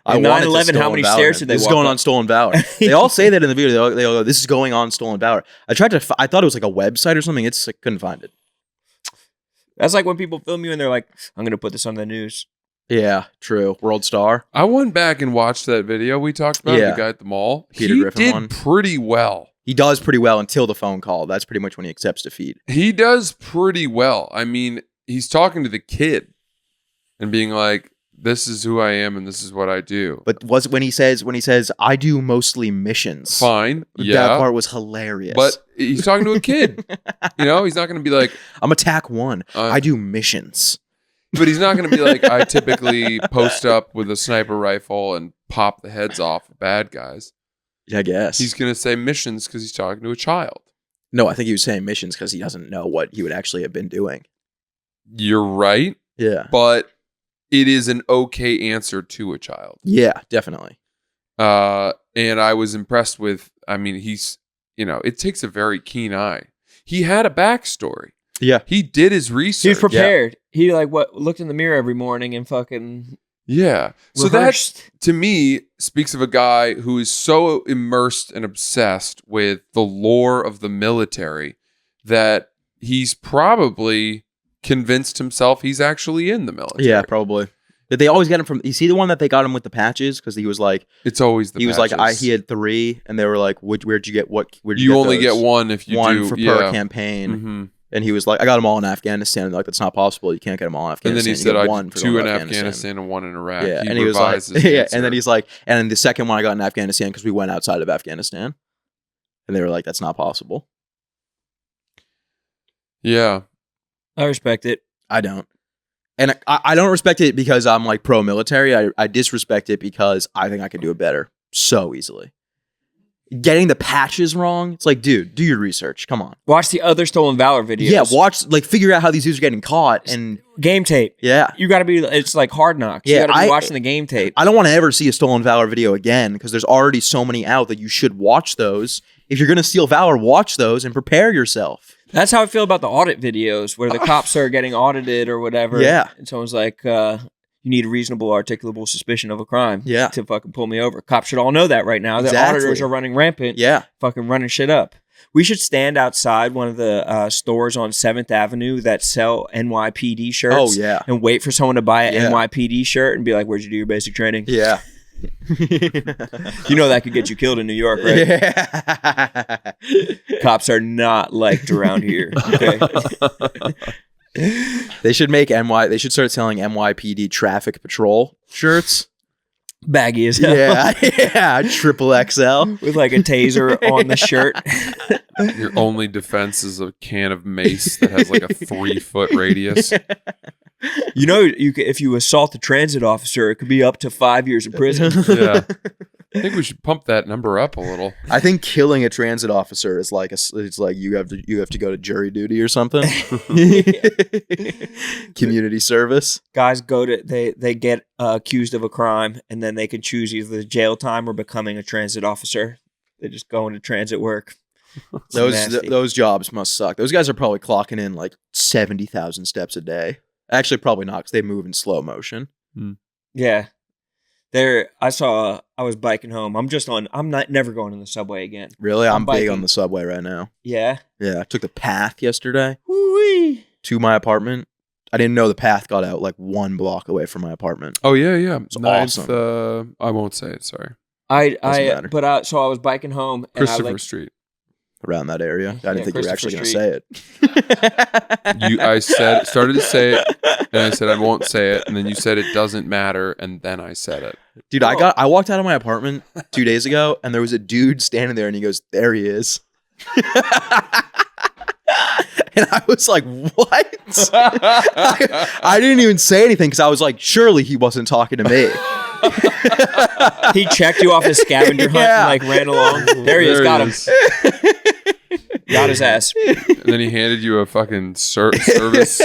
I In wanted to 9/11, how Stolen many Valor stairs him. did they This is walk going up? on Stolen Valor. They all say that in the video. They all go, "This is going on Stolen Valor." I tried to. I thought it was like a website or something. I couldn't find it. That's like when people film you and they're like, "I'm gonna put this on the news." Yeah, true. World Star. I went back and watched that video we talked about, Yeah. the guy at the mall. Peter He Griffin did one. pretty well. He does pretty well until the phone call. That's pretty much when he accepts defeat. He does pretty well. I mean, he's talking to the kid and being like, this is who I am and this is what I do. But was when he says I do mostly missions. Fine. That Yeah. part was hilarious. But he's talking to a kid. He's not going to be like, I'm attack one. Uh, I do missions. but he's not going to be like, I typically post up with a sniper rifle and pop the heads off of bad guys. Yeah, I guess. He's going to say missions because he's talking to a child. No, I think he was saying missions because he doesn't know what he would actually have been doing. You're right, Yeah. but it is an okay answer to a child. Yeah, definitely. And I was impressed with, I mean, it takes a very keen eye. He had a backstory. Yeah. He did his research. He was prepared. He looked in the mirror every morning and fucking Yeah. So that, rehearsed. to me, speaks of a guy who is so immersed and obsessed with the lore of the military that he's probably convinced himself he's actually in the military. Yeah, probably. Did they always get him from? You see the one that they got him with the patches because he was like, It's always the he was like, patches. he had 3, and they were like, where'd you get what? Where'd You get only those? get one if you one do. for yeah. per campaign. hmm And he was like, I got them all in Afghanistan. And they're like, that's not possible. You can't get them all in And Afghanistan. then he You said, get I one for 2 going in to Afghanistan and 1 in Iraq. Yeah, He and he was like, revised his yeah, answer. and then he's like, and then the second one I got in Afghanistan because we went outside of Afghanistan, and they were like, that's not possible. Yeah. I respect it. I don't, and I don't respect it because I'm like pro military. I disrespect it because I think I could do it better so easily. Getting the patches wrong, it's like, dude, do your research. Come on. Watch the other Stolen Valor videos. Yeah, figure out how these dudes are getting caught, and game tape. yeah. You got to be. It's like Hard Knocks. Yeah, you got to be I- watching the game tape. I don't want to ever see a Stolen Valor video again because there's already so many out that you should watch those. If you're going to steal Valor, watch those and prepare yourself. That's how I feel about the audit videos where the cops are getting audited or whatever. Yeah. And someone's like, you need a reasonable, articulable suspicion of a crime Yeah. to fucking pull me over. Cops should all know that right now. The Exactly. auditors are running rampant, Yeah. fucking running shit up. We should stand outside one of the stores on 7th Avenue that sell NYPD shirts. Oh, yeah. And wait for someone to buy an Yeah. NYPD shirt and be like, where'd you do your basic training? Yeah. You know that could get you killed in New York, right? Yeah. Cops are not liked around here. Okay. They should start selling NYPD traffic patrol shirts. Baggy as hell. Yeah. Yeah. Triple XL. With like a taser on the shirt. Your only defense is a can of mace that has like a 3-foot radius. You know, if you assault a transit officer, it could be up to 5 years in prison. Yeah. I think we should pump that number up a little. I think killing a transit officer is like it's like you have to go to jury duty or something. Community service. Guys they get accused of a crime, and then they can choose either jail time or becoming a transit officer. They just go into transit work. It's nasty. Those jobs must suck. Those guys are probably clocking in like 70,000 steps a day. Actually, probably not because they move in slow motion. Yeah. I was biking home. I'm not never going in the subway again. Really, I'm big biking. on the subway right now. Yeah. Yeah, I took the path yesterday Woo-wee. to my apartment. I didn't know the path got out like 1 block away from my apartment. Oh, yeah, yeah. awesome. I won't say it, sorry. Doesn't matter. So I was biking home and Christopher Street. Around that area. I didn't think you were actually going to say Christopher it. I started to say it, and I said I won't say it, and then you said it doesn't matter, and then I said it. Dude, I walked out of my apartment 2 days ago, and there was a dude standing there, and he goes, "There he is." And I was like, "What?" I didn't even say anything because I was like, "Surely he wasn't talking to me." He checked you off his scavenger hunt Yeah. and like ran along. There he is. Got him. Got his ass. And then he handed you a fucking service.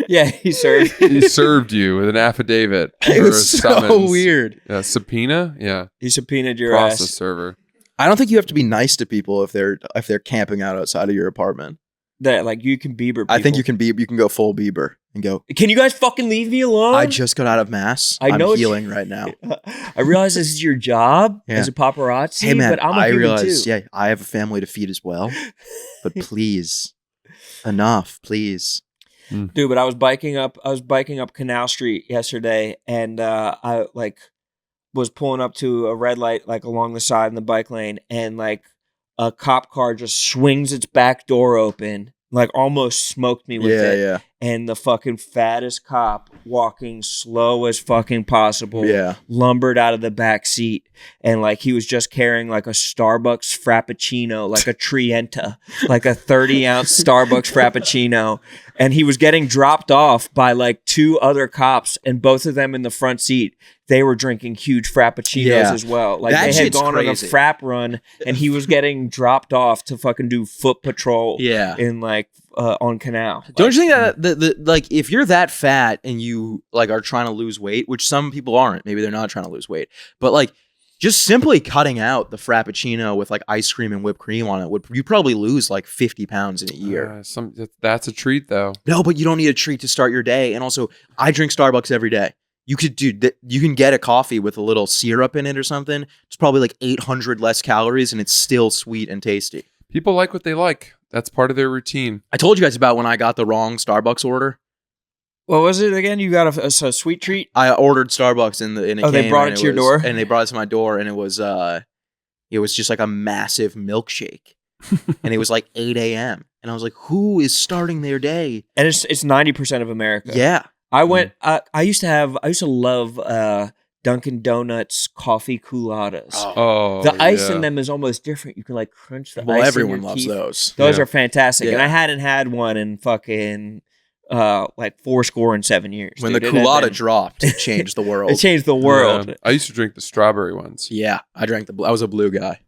Yeah, he served. He served you with an affidavit. It or was a so summons. weird. Subpoena? Yeah. He subpoenaed your Process ass. server. I don't think you have to be nice to people if they're camping out outside of your apartment. That like you can Bieber people. I think you can go full Bieber and go, Can you guys fucking leave me alone? I just got out of mass. I know I'm it's- healing right now. I realize this is your job Yeah. as a paparazzi, Hey man, but I'm a I human realize, too. yeah, I have a family to feed as well. But please, enough, please. Dude, but I was biking up Canal Street yesterday, and I like was pulling up to a red light like along the side in the bike lane, and like a cop car just swings its back door open, like almost smoked me with it. Yeah. And the fucking fattest cop, walking slow as fucking possible, lumbered out of the back seat, and like he was just carrying like a Starbucks Frappuccino, like a Trienta, like a 30-ounce Starbucks Frappuccino, and he was getting dropped off by like 2 other cops, and both of them in the front seat. They were drinking huge Frappuccinos as well. Like That they had shit's gone crazy. on a frap run, and he was getting dropped off to fucking do foot patrol. In like on Canal. Don't you think that the like if you're that fat and you like are trying to lose weight, which some people aren't, maybe they're not trying to lose weight, but like just simply cutting out the Frappuccino with like ice cream and whipped cream on it you probably lose like 50 pounds in a year. That's a treat though. No, but you don't need a treat to start your day. And also, I drink Starbucks every day. You could you can get a coffee with a little syrup in it or something. It's probably like 800 less calories, and it's still sweet and tasty. People like what they like. That's part of their routine. I told you guys about when I got the wrong Starbucks order. What was it again? You got a sweet treat? I ordered Starbucks and it they came brought and it to your door? And they brought it to my door, and it was just like a massive milkshake. And it was like 8 a.m. And I was like, who is starting their day? And it's 90% of America. Yeah. I went. I used to love Dunkin' Donuts coffee culottes. Oh, the ice in them is almost different. You can like crunch the ice. Well, everyone in your loves teeth. those. Those Yeah. are fantastic. Yeah. And I hadn't had one in fucking like 7 years. When dude. the It had culotta been- dropped, it changed the world. it changed the world. Yeah. I used to drink the strawberry ones. Yeah, I drank the blue. I was a blue guy.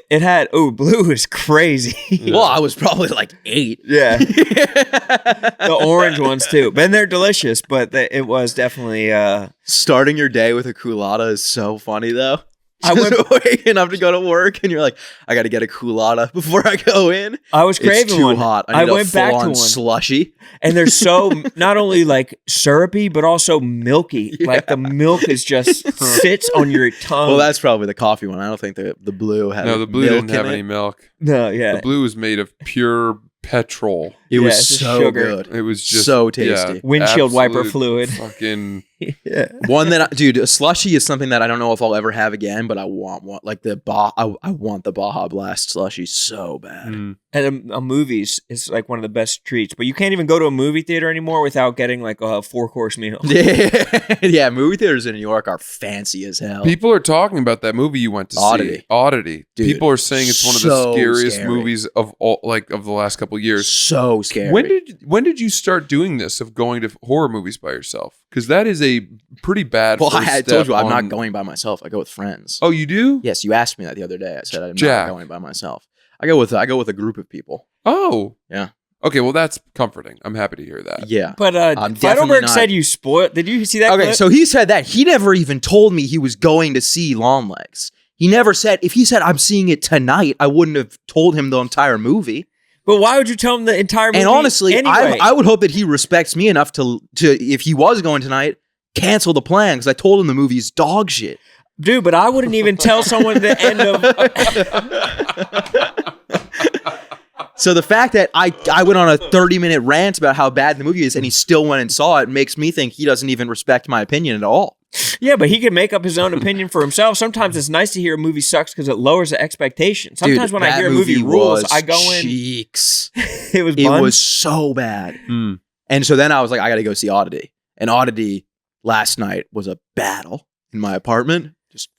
It had blue is crazy. Yeah. Well, I was probably like 8. Yeah. The orange ones too, and they're delicious. But it was definitely. Starting your day with a culotta is so funny, though. I Just waking up to go to work, and you're like, I got to get a culotta before I go in. I was craving It's too one. hot. I I need went a back to full-on one. slushy. And they're so not only like syrupy, but also milky. Yeah. Like the milk is just sits on your tongue. Well, that's probably the coffee one. I don't think the blue had No, the blue milk didn't have in any it. milk. no, yeah. The blue was made of pure petrol. It Yeah, was it's just so sugar. good. It was just So tasty. Windshield wiper absolute fluid. Fucking Yeah. One that, dude, a slushy is something that I don't know if I'll ever have again, but I want one. Like I want the Baja Blast slushy so bad. mm. And movies is like one of the best treats. But you can't even go to a movie theater anymore without getting like a 4-course meal. Yeah, movie theaters in New York are fancy as hell. People are talking about that movie you went to Oddity. see. Oddity. Dude, People are saying it's one of the so scariest scary. movies of all, like of the last couple of years. So scary. When did you start doing this of going to horror movies by yourself? Because that is a pretty bad. Well, first I told you step I'm on- not going by myself. I go with friends. Oh, you do? Yes, you asked me that the other day. I said I'm Jack. not going by myself. I go with a group of people. Oh, Yeah. Okay, well that's comforting. I'm happy to hear that. Yeah. But I'm definitely Feidelberg not- said you spoiled. Did you see that? Okay, clip? so he said that. He never even told me he was going to see Longlegs. He never said, if he said I'm seeing it tonight, I wouldn't have told him the entire movie. But why would you tell him the entire movie? And honestly, anyway? I would hope that he respects me enough to if he was going tonight, cancel the plan, because I told him the movie's dog shit. Dude, but I wouldn't even tell someone the end of. So the fact that I went on a 30-minute rant about how bad the movie is and he still went and saw it makes me think he doesn't even respect my opinion at all. Yeah, but he can make up his own opinion for himself. Sometimes it's nice to hear a movie sucks because it lowers the expectation. Sometimes Dude, when I that hear a movie rules, was I go in. cheeks. It was It buns. was so bad. Mm. And so then I was like, I got to go see Oddity. And Oddity last night was a battle in my apartment. Just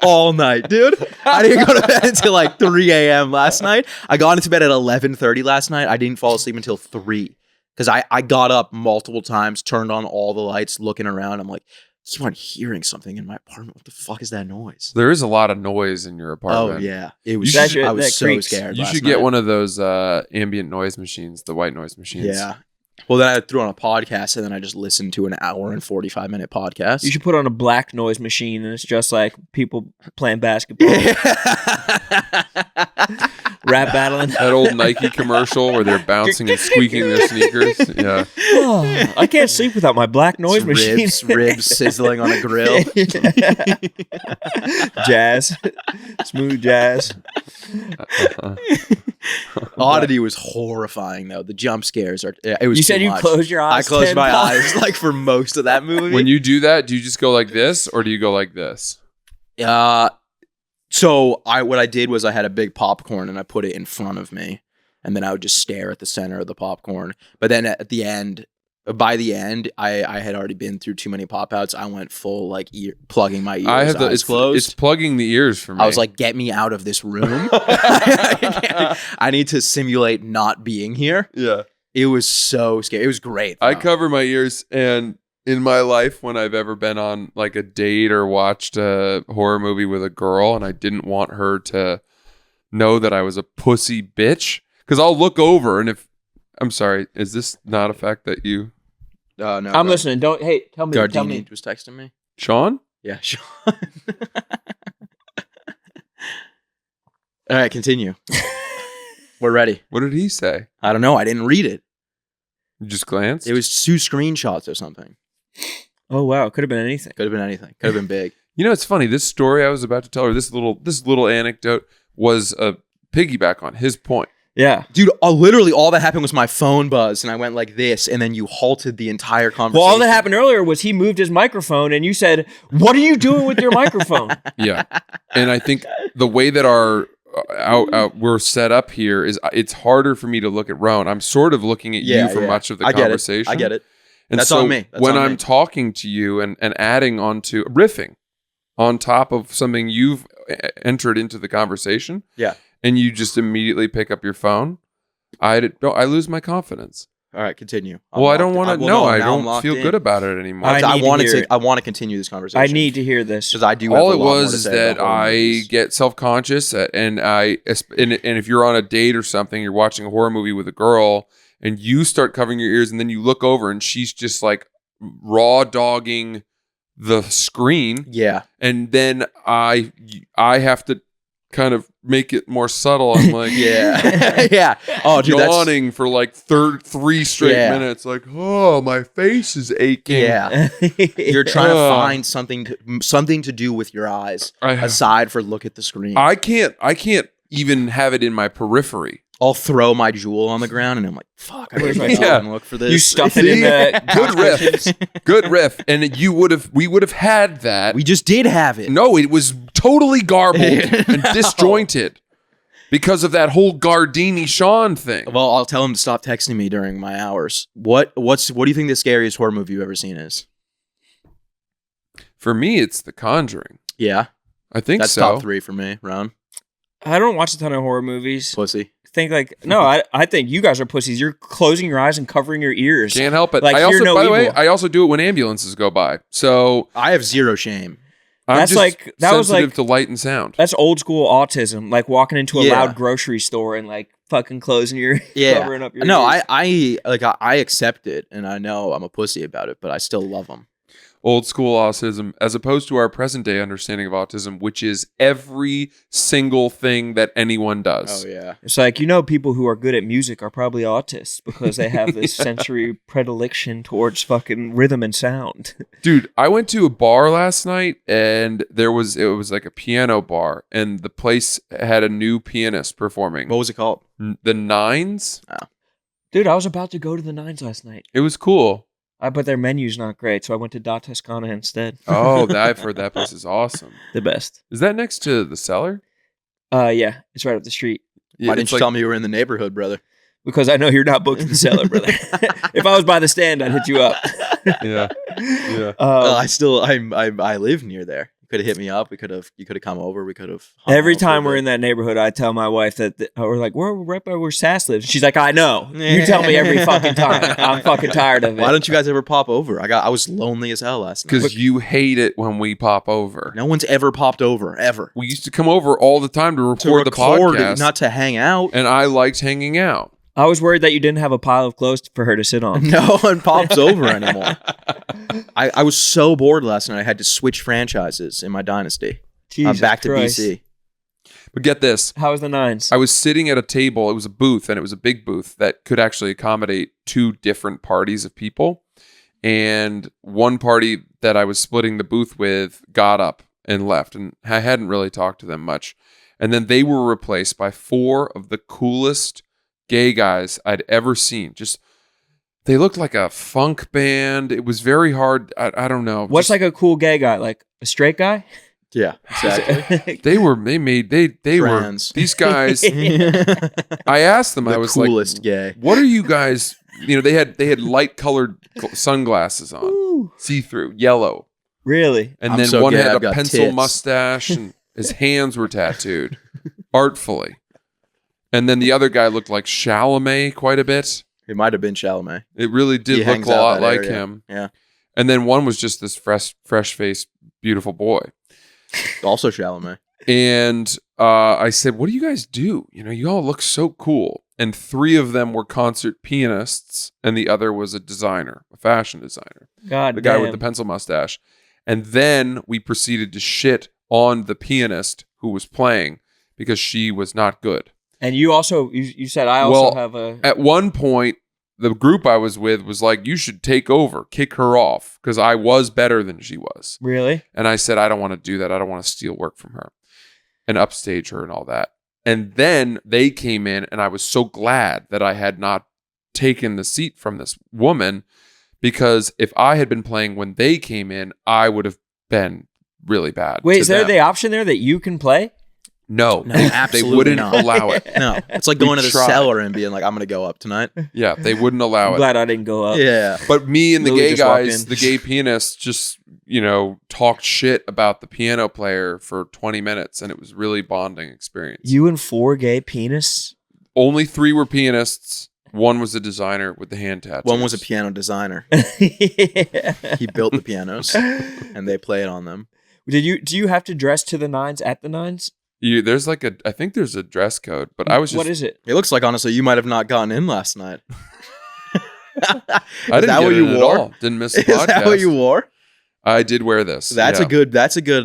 all night, dude. I didn't go to bed until like 3 a.m. last night. I got into bed at 11:30 last night. I didn't fall asleep until 3 because I got up multiple times, turned on all the lights, looking around. I'm like, I keep on hearing something in my apartment. What the fuck is that noise? There is a lot of noise in your Oh apartment. yeah, it was. That shit- I was that so creaks. scared. You last should get night. one of those ambient noise machines, the white noise machines. Yeah. Well, then I threw on a podcast, and then I just listened to an hour and 45-minute podcast. You should put on a black noise machine, and it's just like people playing basketball, rap battling. That old Nike commercial where they're bouncing and squeaking their sneakers. Yeah. Oh, I can't sleep without my black noise machine. ribs sizzling on a grill. Jazz, smooth jazz. Oddity was horrifying though. The jump scares are. It was. You too said you much. closed your eyes. I closed 10 my times. eyes like for most of that movie. When you do that, do you just go like this or do you go like this? So what I did was I had a big popcorn and I put it in front of me, and then I would just stare at the center of the popcorn. But then at the end, by the end, I had already been through too many pop outs. I went full like plugging my ears. I have eyes closed. It's plugging the ears for me. I was like, get me out of this room. I need to simulate not being here. yeah. It was so scary. It was great. I though. cover my ears, and in my life, when I've ever been on like a date or watched a horror movie with a girl, and I didn't want her to know that I was a pussy bitch, because I'll look over, and if I'm sorry, is this not a fact that you, No, I'm listening. Don't. Hey, tell me. Tell Gardini me. was texting me. Sean? Yeah, Sean. All right, continue. We're ready. What did he say? I don't know. I didn't read it. You just glanced? It was 2 screenshots or something. Oh wow, could have been anything. Could have been anything. Could have been big. You know, it's funny. This story I was about to tell her, this little anecdote was a piggyback on his point. Yeah. Dude, literally all that happened was my phone buzzed and I went like this, and then you halted the entire conversation. Well, all that happened earlier was he moved his microphone, and you said, "What are you doing with your microphone?" Yeah. And I think the way that we're set up here is it's harder for me to look at Rowan. I'm sort of looking at you for much of the conversation. I get it. And That's so on me. That's when on I'm me. talking to you and adding onto riffing on top of something you've entered into the conversation, Yeah. and you just immediately pick up your phone, I lose my confidence. All right, continue. Well, I don't want to. No, I now I'm don't locked feel in. good about it anymore. I need to hear it. I want to continue this conversation. I need to hear this. because I do. Have All a it lot more was to is say that about horror I movies. get self-conscious, and if you're on a date or something, you're watching a horror movie with a girl, and you start covering your ears, and then you look over, and she's just like raw dogging the screen, Yeah. and then I have to kind of make it more subtle. I'm like, Yeah. Yeah. Oh, dude, that's yawning for like 3 straight Yeah. minutes, like, oh, my face is aching. yeah. You're trying to Ugh. find something to do with your eyes I have, aside for look at the screen. I can't even have it in my periphery. I'll throw my jewel on the ground and I'm like, fuck, I Where's gotta my go jewel? and look for this. You stuff it in the Good riff. Good riff. And we would have had that. We just did have it. No, it was totally garbled and disjointed because of that whole Gardini Sean thing. Well, I'll tell him to stop texting me during my hours. What do you think the scariest horror movie you've ever seen is? For me, it's The Conjuring. Yeah. I think That's so. top 3 for me. Ron? I don't watch a ton of horror movies. Pussy. I think you guys are pussies. You're closing your eyes and covering your ears. Can't help it. Like, I hear also, no by the way, evil. I also do it when ambulances go by. So I have zero shame. I'm That's just like- that was sensitive like- to light and sound. That's old school autism. Like walking into a Yeah. loud grocery store and like fucking closing your Yeah. covering up your No, ears. I accept it and I know I'm a pussy about it, but I still love them. Old school autism, as opposed to our present day understanding of autism, which is every single thing that anyone does. Oh yeah. It's like, people who are good at music are probably autists because they have this sensory predilection towards fucking rhythm and sound. Dude, I went to a bar last night and it was like a piano bar, and the place had a new pianist performing. What was it called? The Nines. Dude, I was about to go to the Nines last night. It was cool. But their menu's not great, so I went to Da Toscana instead. Oh, I've heard that place is awesome. The best. Is that next to the Cellar? Yeah, it's right up the street. Yeah, Why didn't it's you like- tell me you were in the neighborhood, brother? Because I know you're not booked in the cellar, brother. If I was by the stand, I'd hit you up. Yeah, yeah. I live near there. You could have hit me up. You could have come over. We could have. Every time we're in that neighborhood, I tell my wife that we're like, we're right by where Sass lives. She's like, I know. You tell me every fucking time. I'm fucking tired of it. Why don't you guys ever pop over? I was lonely as hell last night. Because you hate it when we pop over. No one's ever popped over ever We used to come over all the time to record the podcast, not to hang out. and I liked hanging out. I was worried that you didn't have a pile of clothes for her to sit on. No one pops over anymore. I was so bored last night. I had to switch franchises in my dynasty. Jesus Back to Christ. BC. But get this. How was the Nines? I was sitting at a table. It was a booth, and it was a big booth that could actually accommodate 2 different parties of people. And one party that I was splitting the booth with got up and left, and I hadn't really talked to them much. And then they were replaced by 4 of the coolest gay guys I'd ever seen. Just they looked like a funk band. It was very hard. I don't know. What's like a cool gay guy? Like a straight guy? Yeah, exactly. they were Trans. these guys. I asked them. The I was coolest like, gay. "What are you guys?" You know, they had light colored sunglasses on, Ooh, see through, yellow, really? and I'm then so one gay, had I've a got pencil tits. mustache and his hands were tattooed artfully, and then the other guy looked like Chalamet quite a bit. It might have been Chalamet. It really did He look hangs a out lot that like area. him. Yeah. And then one was just this fresh-faced, beautiful boy. Also Chalamet. And I said, "What do you guys do? You know, you all look so cool." And 3 of them were concert pianists, and the other was a designer, a fashion designer, God the damn. guy with the pencil mustache. And then we proceeded to shit on the pianist who was playing because she was not good. And you also, you said I also Well, have a... At one point, the group I was with was like, "You should take over, kick her off," because I was better than she was. Really? And I said, "I don't want to do that. I don't want to steal work from her and upstage her and all that." And then they came in, and I was so glad that I had not taken the seat from this woman, because if I had been playing when they came in, I would have been really bad. Wait, to is there them. the option there that you can play? No, No, they absolutely wouldn't not. allow it. No, it's like We going to the tried. cellar and being like, "I'm gonna go up tonight." Yeah, they wouldn't allow I'm it. glad I didn't go up. Yeah. But me and the Louis gay just walked guys, in. the gay pianists, just, you know, talked shit about the piano player for 20 minutes, and it was really bonding experience. You and 4 gay penises? Only 3 were pianists. 1 was a designer with the hand tattoos. One was a piano designer. Yeah. He built the pianos, and they played on them. Do you have to dress to the nines at the nines? There's like I think there's a dress code, but I was just. What is it? It looks like, honestly, you might have not gotten in last night. I Is didn't that get what it you at wore? all. Didn't miss the Is podcast. that what you wore? I did wear this. That's yeah. a good. That's a good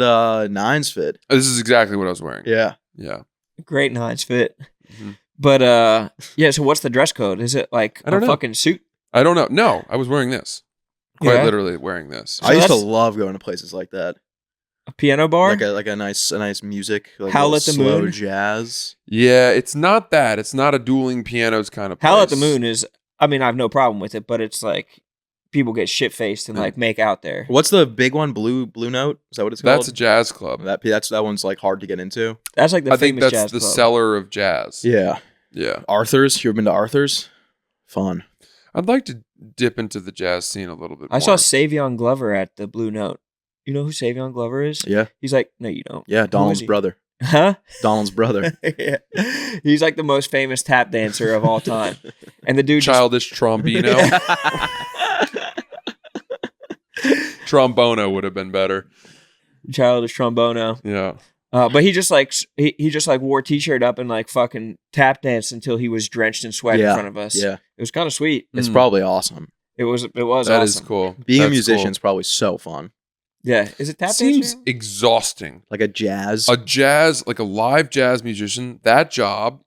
nines fit. This is exactly what I was wearing. Yeah. Yeah. Great nines fit. Mhm. But yeah, so what's the dress code? Is it like I don't a know. fucking suit? I don't know. No, I was wearing this. Quite Yeah. literally wearing this. So I used to that's- love going to places like that. A piano bar? Like a nice music. Like Howl a at the slow Moon? jazz. Yeah, it's not that. It's not a dueling pianos kind of place. Howl at the Moon is, I mean, I have no problem with it, but it's like people get shit faced and like make out there. What's the big one? Blue Note? Is that what it's called? That's a jazz club. that one's like hard to get into. That's like the I think famous that's jazz the club. cellar of jazz. Yeah. Yeah. Arthur's. You ever been to Arthur's? Fun. I'd like to dip into the jazz scene a little bit more. I saw Savion Glover at the Blue Note. You know who Savion Glover is? Yeah. He's like, no, you don't. Yeah. Donald's he? brother. Huh? Donald's brother. Yeah. He's like the most famous tap dancer of all time. And the dude Childish Trombino. Trombono would have been better. childish trombono. Yeah. But he just like he just like wore a t-shirt up and like fucking tap danced until he was drenched in sweat in Yeah. front of us. Yeah. It was kind of sweet. It's Mm. probably awesome. It was That awesome. is cool. Being a That's musician cool. is probably so fun. Yeah. Is it tap Seems dancing? exhausting. Like a jazz. Like a live jazz musician, that job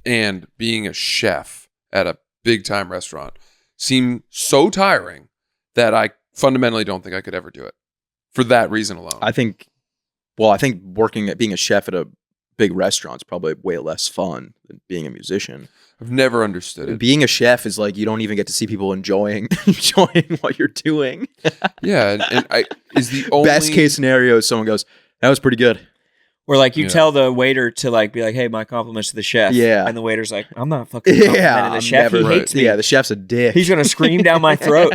and being a chef at a big time restaurant seem so tiring that I fundamentally don't think I could ever do it for that reason alone. I think being a chef at a big restaurant is probably way less fun than being a musician. I've never understood it. Being a chef is like you don't even get to see people enjoying what you're doing. Yeah, and I is the only Best case scenario is someone goes, "That was pretty good." Or like you Yeah. tell the waiter to like be like, "Hey, my compliments to the chef." Yeah. And the waiter's like, "I'm not fucking complimenting Yeah, the I'm chef. never- He hates me. Yeah, the chef's a dick. He's gonna scream down my throat.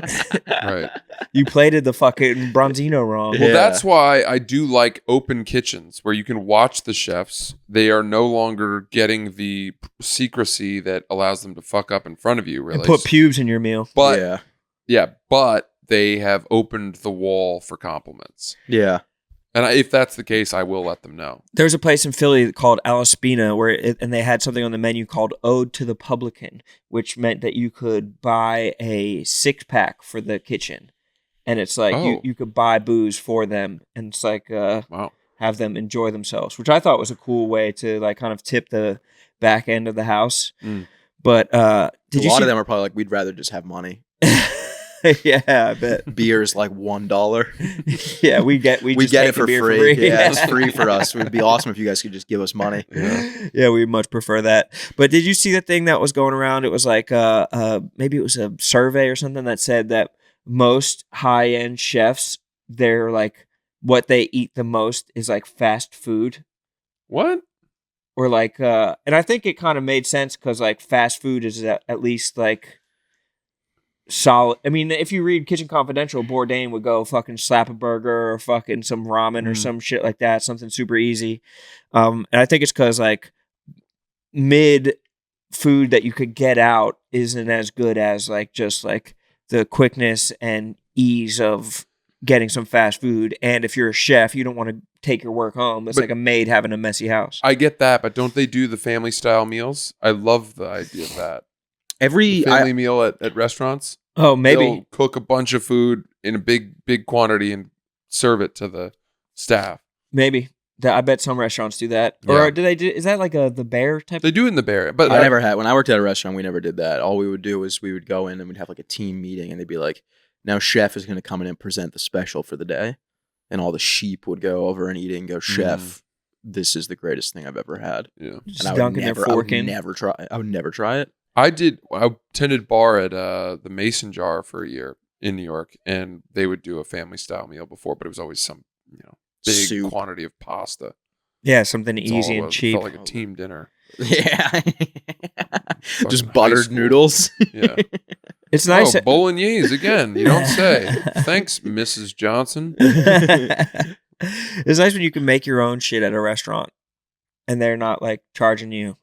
right. You plated the fucking bronzino wrong." Well, Yeah. that's why I do like open kitchens where you can watch the chefs. They are no longer getting the secrecy that allows them to fuck up in front of you, really. And put pubes in your meal. but yeah, but they have opened the wall for compliments. yeah. And if that's the case, I will let them know. There's a place in Philly called Alaspina and they had something on the menu called Ode to the Publican, which meant that you could buy a 6-pack for the kitchen. And it's like Oh. you could buy booze for them and it's like Wow. have them enjoy themselves, which I thought was a cool way to like kind of tip the back end of the house. Mm. But A did you lot see of them are probably like, we'd rather just have money. Yeah, I bet. Beer is like $1. Yeah, we just get take it for the beer free. Yeah, it's free for us. It would be awesome if you guys could just give us money. Yeah, we'd much prefer that. But did you see the thing that was going around? It was like maybe it was a survey or something that said that most high-end chefs, they're like what they eat the most is like fast food. What? Or like and I think it kind of made sense because like fast food is at least like solid. I mean, if you read Kitchen Confidential, Bourdain would go fucking slap a burger or fucking some ramen or some shit like that, something super easy. And I think it's because like mid food that you could get out isn't as good as like just like the quickness and ease of getting some fast food. And if you're a chef, you don't want to take your work home. It's like a maid having a messy house. I get that, but don't they do the family style meals? I love the idea of that. Every Family meal at restaurants. Oh, maybe. They'll cook a bunch of food in a big quantity and serve it to the staff. Maybe. I bet some restaurants do that. Yeah. Or do they do? Is that like the Bear type? They do it in the Bear, but I never had. When I worked at a restaurant, we never did that. All we would do is we would go in and we'd have like a team meeting, and they'd be like, "Now, chef is going to come in and present the special for the day," and all the sheep would go over and eat it and go, "Chef, this is the greatest thing I've ever had." Yeah, Just And I dunking their fork in. I would never try it. I attended bar at the Mason Jar for a year in New York, and they would do a family style meal before, but it was always some big Soup. quantity of pasta. Yeah, something That's all easy it and was. It cheap. felt like a team dinner. Yeah, just high buttered school. noodles. Yeah. It's nice. Oh, bolognese again. You don't say. Thanks, Mrs. Johnson. It's nice when you can make your own shit at a restaurant and they're not like charging you.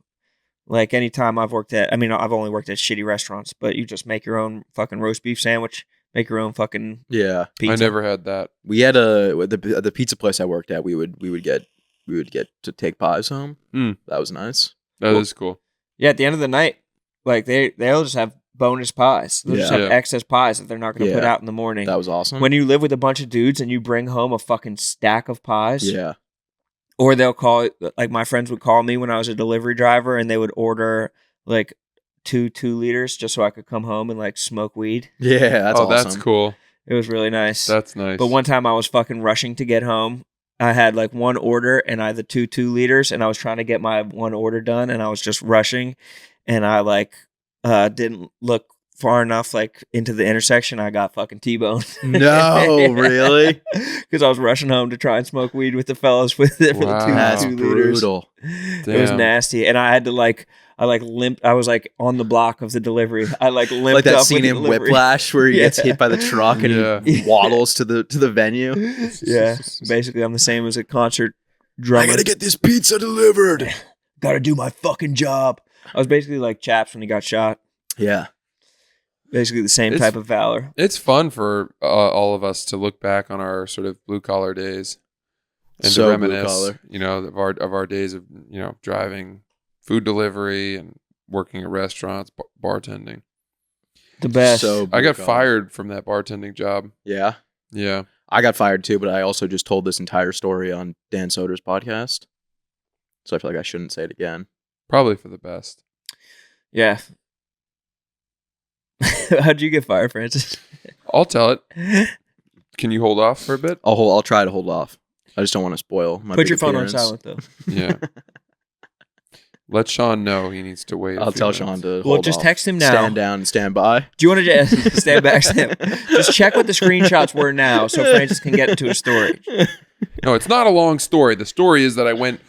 Like anytime I've worked at, I mean, I've only worked at shitty restaurants, but you just make your own fucking roast beef sandwich, make your own fucking Yeah, pizza. I never had that. we had the pizza place I worked at. We would get to take pies home. That was nice. That is cool. Yeah, at the end of the night, like they'll just have bonus pies. They'll just have Yeah. excess pies that they're not going to put Yeah. out in the morning. That was awesome. When you live with a bunch of dudes and you bring home a fucking stack of pies, Yeah, or they'll call it, like my friends would call me when I was a delivery driver and they would order like 2 liters just so I could come home and like smoke weed. yeah, that's awesome. That's cool. It was really nice. That's nice. But one time I was fucking rushing to get home. I had like one order and I had the 2 liters and I was trying to get my one order done and I was just rushing and I like didn't look far enough like into the intersection. I got fucking T-boned. No, really? Because I was rushing home to try and smoke weed with the fellas with it for Wow. the That's 2 liters. brutal. It was Damn. nasty, and I had to I limped. I was like on the block of the delivery. I like limped Like that up scene with the in delivery. Whiplash where he gets Yeah. hit by the truck and Yeah. he waddles to the venue. Yeah, basically, I'm the same as a concert drummer. I gotta get this pizza delivered. Gotta do my fucking job. I was basically like Chaps when he got shot. Yeah. Basically the same It's- type of valor. It's fun for all of us to look back on our sort of blue collar days and So to reminisce, blue-collar. of our days of driving food delivery and working at restaurants, bartending. The best. So I got blue-collar. fired from that bartending job. Yeah. Yeah, I got fired too, but I also just told this entire story on Dan Soder's podcast. So I feel like I shouldn't say it again. probably for the best. Yeah. How'd you get fired, Francis? I'll tell it. Can you hold off for a bit? I'll try to hold off. I just don't want to spoil my Put big your phone appearance. on silent though. Yeah. Let Sean know he needs to wait. I'll tell Sean to Well, hold just off. text him now. Stand down and stand by. Do you want to just stand back? Just check what the screenshots were now, so Francis can get to his story. No, it's not a long story. The story is that I went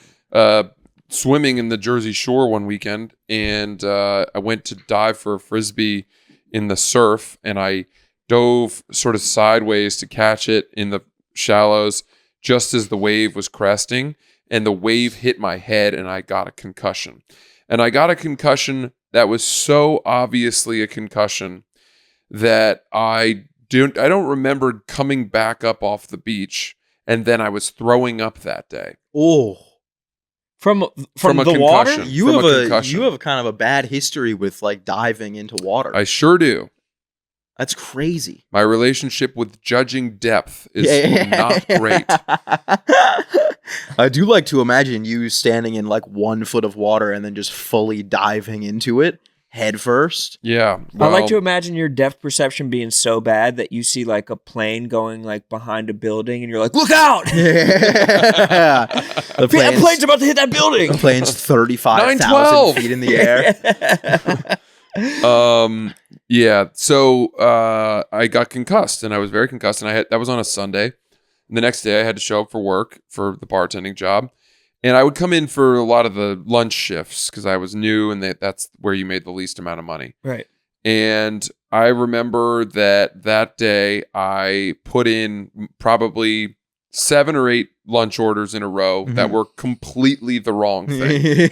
swimming in the Jersey Shore one weekend, and I went to dive for a frisbee in the surf, and I dove sort of sideways to catch it in the shallows just as the wave was cresting, and the wave hit my head, and I got a concussion. And I got a concussion that was so obviously a concussion that I don't remember coming back up off the beach, and then I was throwing up that day. Oh, From a the water? concussion. you From have a a concussion. you have kind of a bad history with like diving into water. I sure do. That's crazy. My relationship with judging depth is not great. I do like to imagine you standing in like 1 foot of water and then just fully diving into it, head first. Yeah. I like well, to imagine your depth perception being so bad that you see like a plane going like behind a building and you're like, look out! Yeah. The That plane's about to hit that building. the plane's 35,000 912. feet in the air. Yeah. So I got concussed, and I was very concussed, and that was on a Sunday. And the next day, I had to show up for work for the bartending job, and I would come in for a lot of the lunch shifts because I was new, and that's where you made the least amount of money. Right. And I remember that day I put in probably 7 or 8 lunch orders in a row that were completely the wrong thing.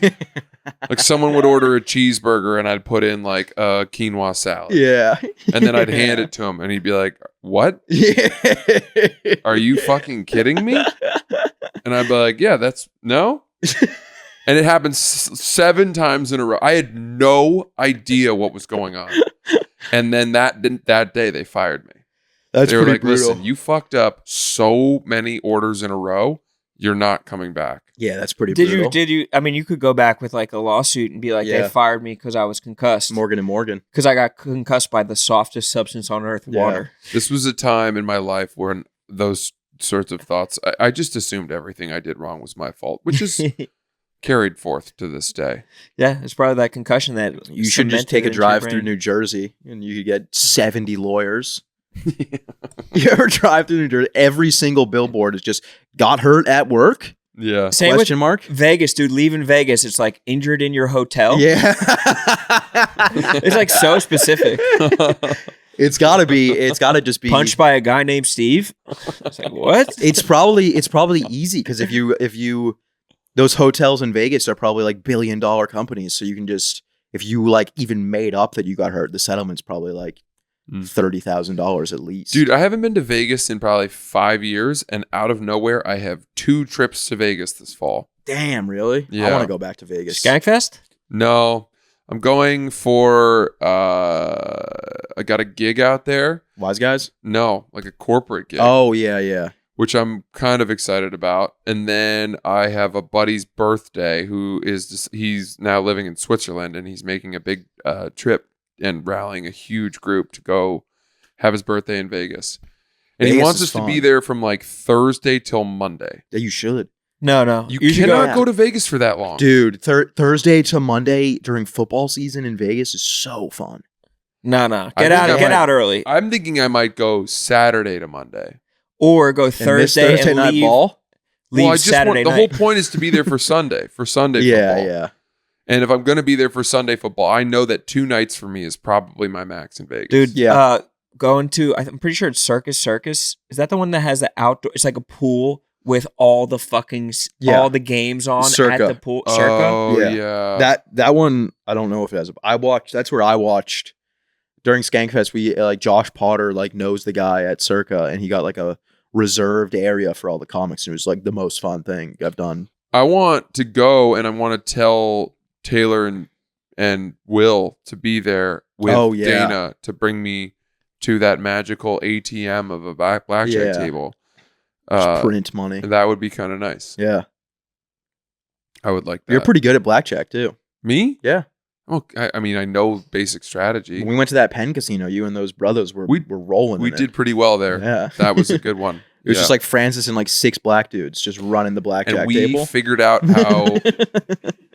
Like someone would order a cheeseburger and I'd put in like a quinoa salad. Yeah. And then I'd hand it to him and he'd be like, "What? Yeah. Are you fucking kidding me?" And I'd be like, "Yeah, that's no." And it happened 7 times in a row. I had no idea what was going on. And then that day they fired me. That's They were pretty like, brutal. "Listen, you fucked up so many orders in a row. You're not coming back." Yeah, that's pretty Did brutal. you, I mean, you could go back with like a lawsuit and be like, Yeah. they fired me because I was concussed. Morgan and Morgan. Because I got concussed by the softest substance on earth, Yeah. water. This was a time in my life when those sorts of thoughts, I just assumed everything I did wrong was my fault, which is carried forth to this day. Yeah, it's probably that concussion that You should just cemented take a into your drive through brain. New Jersey and you could get 70 lawyers. You ever drive through New Jersey? Every single billboard is just got hurt at work? Yeah. Same Question with mark? Vegas, dude. Leaving Vegas, it's like injured in your hotel. Yeah. It's like so specific. It's gotta just be Punched by a guy named Steve. It's like, what? It's probably easy because if you those hotels in Vegas are probably like $1 billion companies, so you can just if you like even made up that you got hurt, the settlement's probably like $30,000 at least. Dude, I haven't been to Vegas in probably 5 years, and out of nowhere, I have 2 trips to Vegas this fall. Damn, really? I Yeah. want to go back to Vegas. Skankfest? No, I'm going for, I got a gig out there. Wise guys? No, like a corporate gig. Oh yeah. Which I'm kind of excited about. And then I have a buddy's birthday he's now living in Switzerland, and he's making a big trip and rallying a huge group to go have his birthday in Vegas. And he Vegas wants is us to fun. be there from like Thursday till Monday. Yeah, you should. No. You should cannot go to Vegas for that long. Dude, Thursday to Monday during football season in Vegas is so fun. No. I Get think out early. I'm thinking I might go Saturday to Monday. Or go And miss Thursday and night leave, ball? leave Well, I just Saturday the night. whole point is to be there for Sunday football. Yeah. And if I'm going to be there for Sunday football, I know that 2 nights for me is probably my max in Vegas. Dude, Yeah. going to, I'm pretty sure it's Circus. Is that the one that has the outdoor, it's like a pool with all the fucking, all the games on Circa. at the pool? Circa? Oh, Yeah. yeah. That one, I don't know if it has. That's where I watched during Skankfest. We like Josh Potter like knows the guy at Circa, and he got like a reserved area for all the comics. And it was like the most fun thing I've done. I want to go, and I want to tell Taylor and Will to be there with Dana to bring me to that magical ATM of a blackjack table. Just print money. That would be kind of nice. Yeah. I would like that. You're pretty good at blackjack too. Me? Yeah. Oh, I mean, I know basic strategy. When we went to that Penn casino, you and those brothers were rolling. We in it. did pretty well there. Yeah. That was a good one. It was just like Francis and like 6 black dudes just running the blackjack and we table. figured out how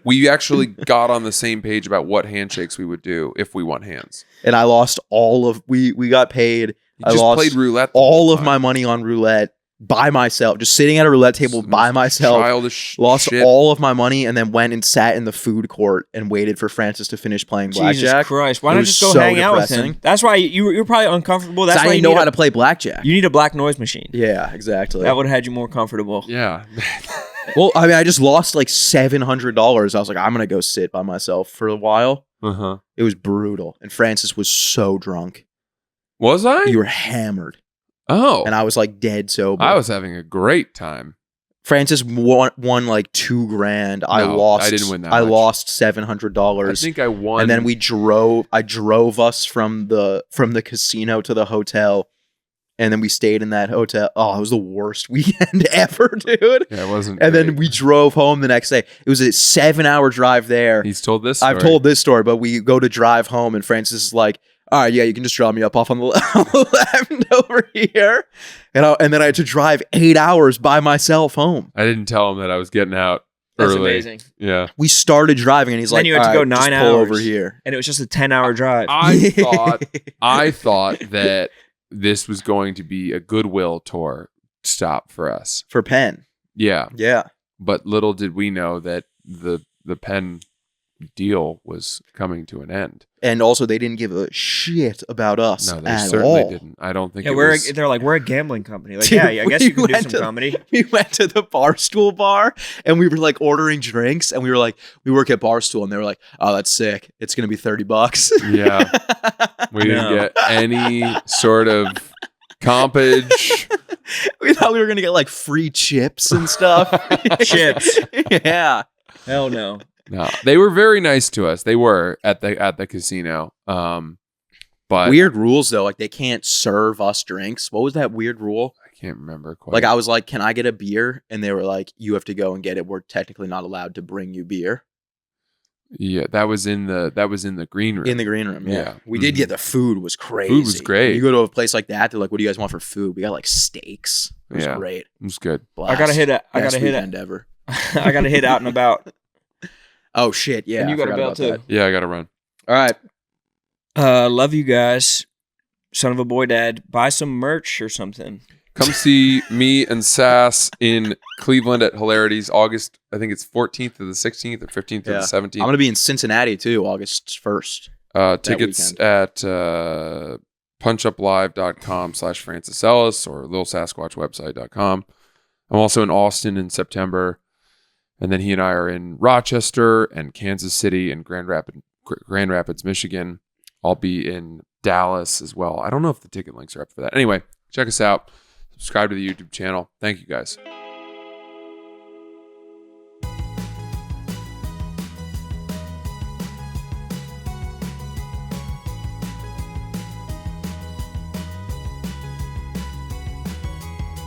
we actually got on the same page about what handshakes we would do if we won hands. And I lost all of we got paid. You just played roulette. All of my money on roulette by myself, just sitting at a roulette table by myself. Childish Lost shit. all of my money and then went and sat in the food court and waited for Francis to finish playing Jesus blackjack. Christ. Why It not was just go so hang out with depressing. him? That's why you're probably uncomfortable. That's I why didn't know how to play blackjack. You need a black noise machine. Yeah, exactly. That would have had you more comfortable. Yeah. Well, I mean, I just lost like $700. I was like, I'm gonna go sit by myself for a while. Uh-huh. It was brutal, and Francis was so drunk. Was I? You were hammered, Oh. and I was like dead sober. I was having a great time. Francis won like $2,000. I No, lost. I didn't win that I much. lost I $700. think I won. And then I drove us from the casino to the hotel, And then we stayed in that hotel. Oh, it was the worst weekend ever, dude. Yeah, it wasn't. And then great. we drove home the next day. It was a 7-hour drive there. He's told this story. I've told this story, but we go to drive home, and Francis is like, all right, yeah, you can just drop me up off on the left over here. And then I had to drive 8 hours by myself home. I didn't tell him that I was getting out That's early. amazing. Yeah. We started driving, and he's Then like, you had to all go right, 9 just pull hours. over here. And it was just a 10-hour drive. I thought that this was going to be a Goodwill tour stop for us. For Penn. Yeah. Yeah. But little did we know that the Penn deal was coming to an end. And also, they didn't give a shit about us No, they at certainly all. didn't. I don't think yeah, it they're was. like, we're a gambling company. Like, Dude, yeah, I guess you we can do went some to- comedy. We went to the Barstool bar, and we were like ordering drinks, and we were like, we work at Barstool, and they were like, oh, that's sick. It's going to be $30. Yeah. We didn't No. get any sort of compage. We thought we were going to get like free chips and stuff. Chips. Yeah. Hell no. No, they were very nice to us. They were at the casino. But Weird rules, though. Like, they can't serve us drinks. What was that weird rule? I can't remember quite. Like, I was like, can I get a beer? And they were like, you have to go and get it. We're technically not allowed to bring you beer. Yeah, that was in the green room. In the green room, yeah. Yeah. We did Mhm. get the food was crazy. Food was great. When you go to a place like that, they're like, what do you guys want for food? We got like steaks. It was Yeah. great. It was good. I gotta hit it. I Best gotta hit weekend it. ever. I gotta hit out and about. Oh, shit. Yeah. And you I got a forgot bail about too. that. Yeah, I got to run. All right. Love you guys. Son of a boy, dad. Buy some merch or something. Come see me and Sass in Cleveland at Hilarities, August. I think it's 14th to the 16th or 15th to Yeah. the 17th. I'm going to be in Cincinnati too, August 1st. Tickets at punchuplive.com/Francis Ellis or lilsasquatchwebsite.com. I'm also in Austin in September. And then he and I are in Rochester and Kansas City and Grand Rapids, Michigan. I'll be in Dallas as well. I don't know if the ticket links are up for that. Anyway, check us out. Subscribe to the YouTube channel. Thank you guys.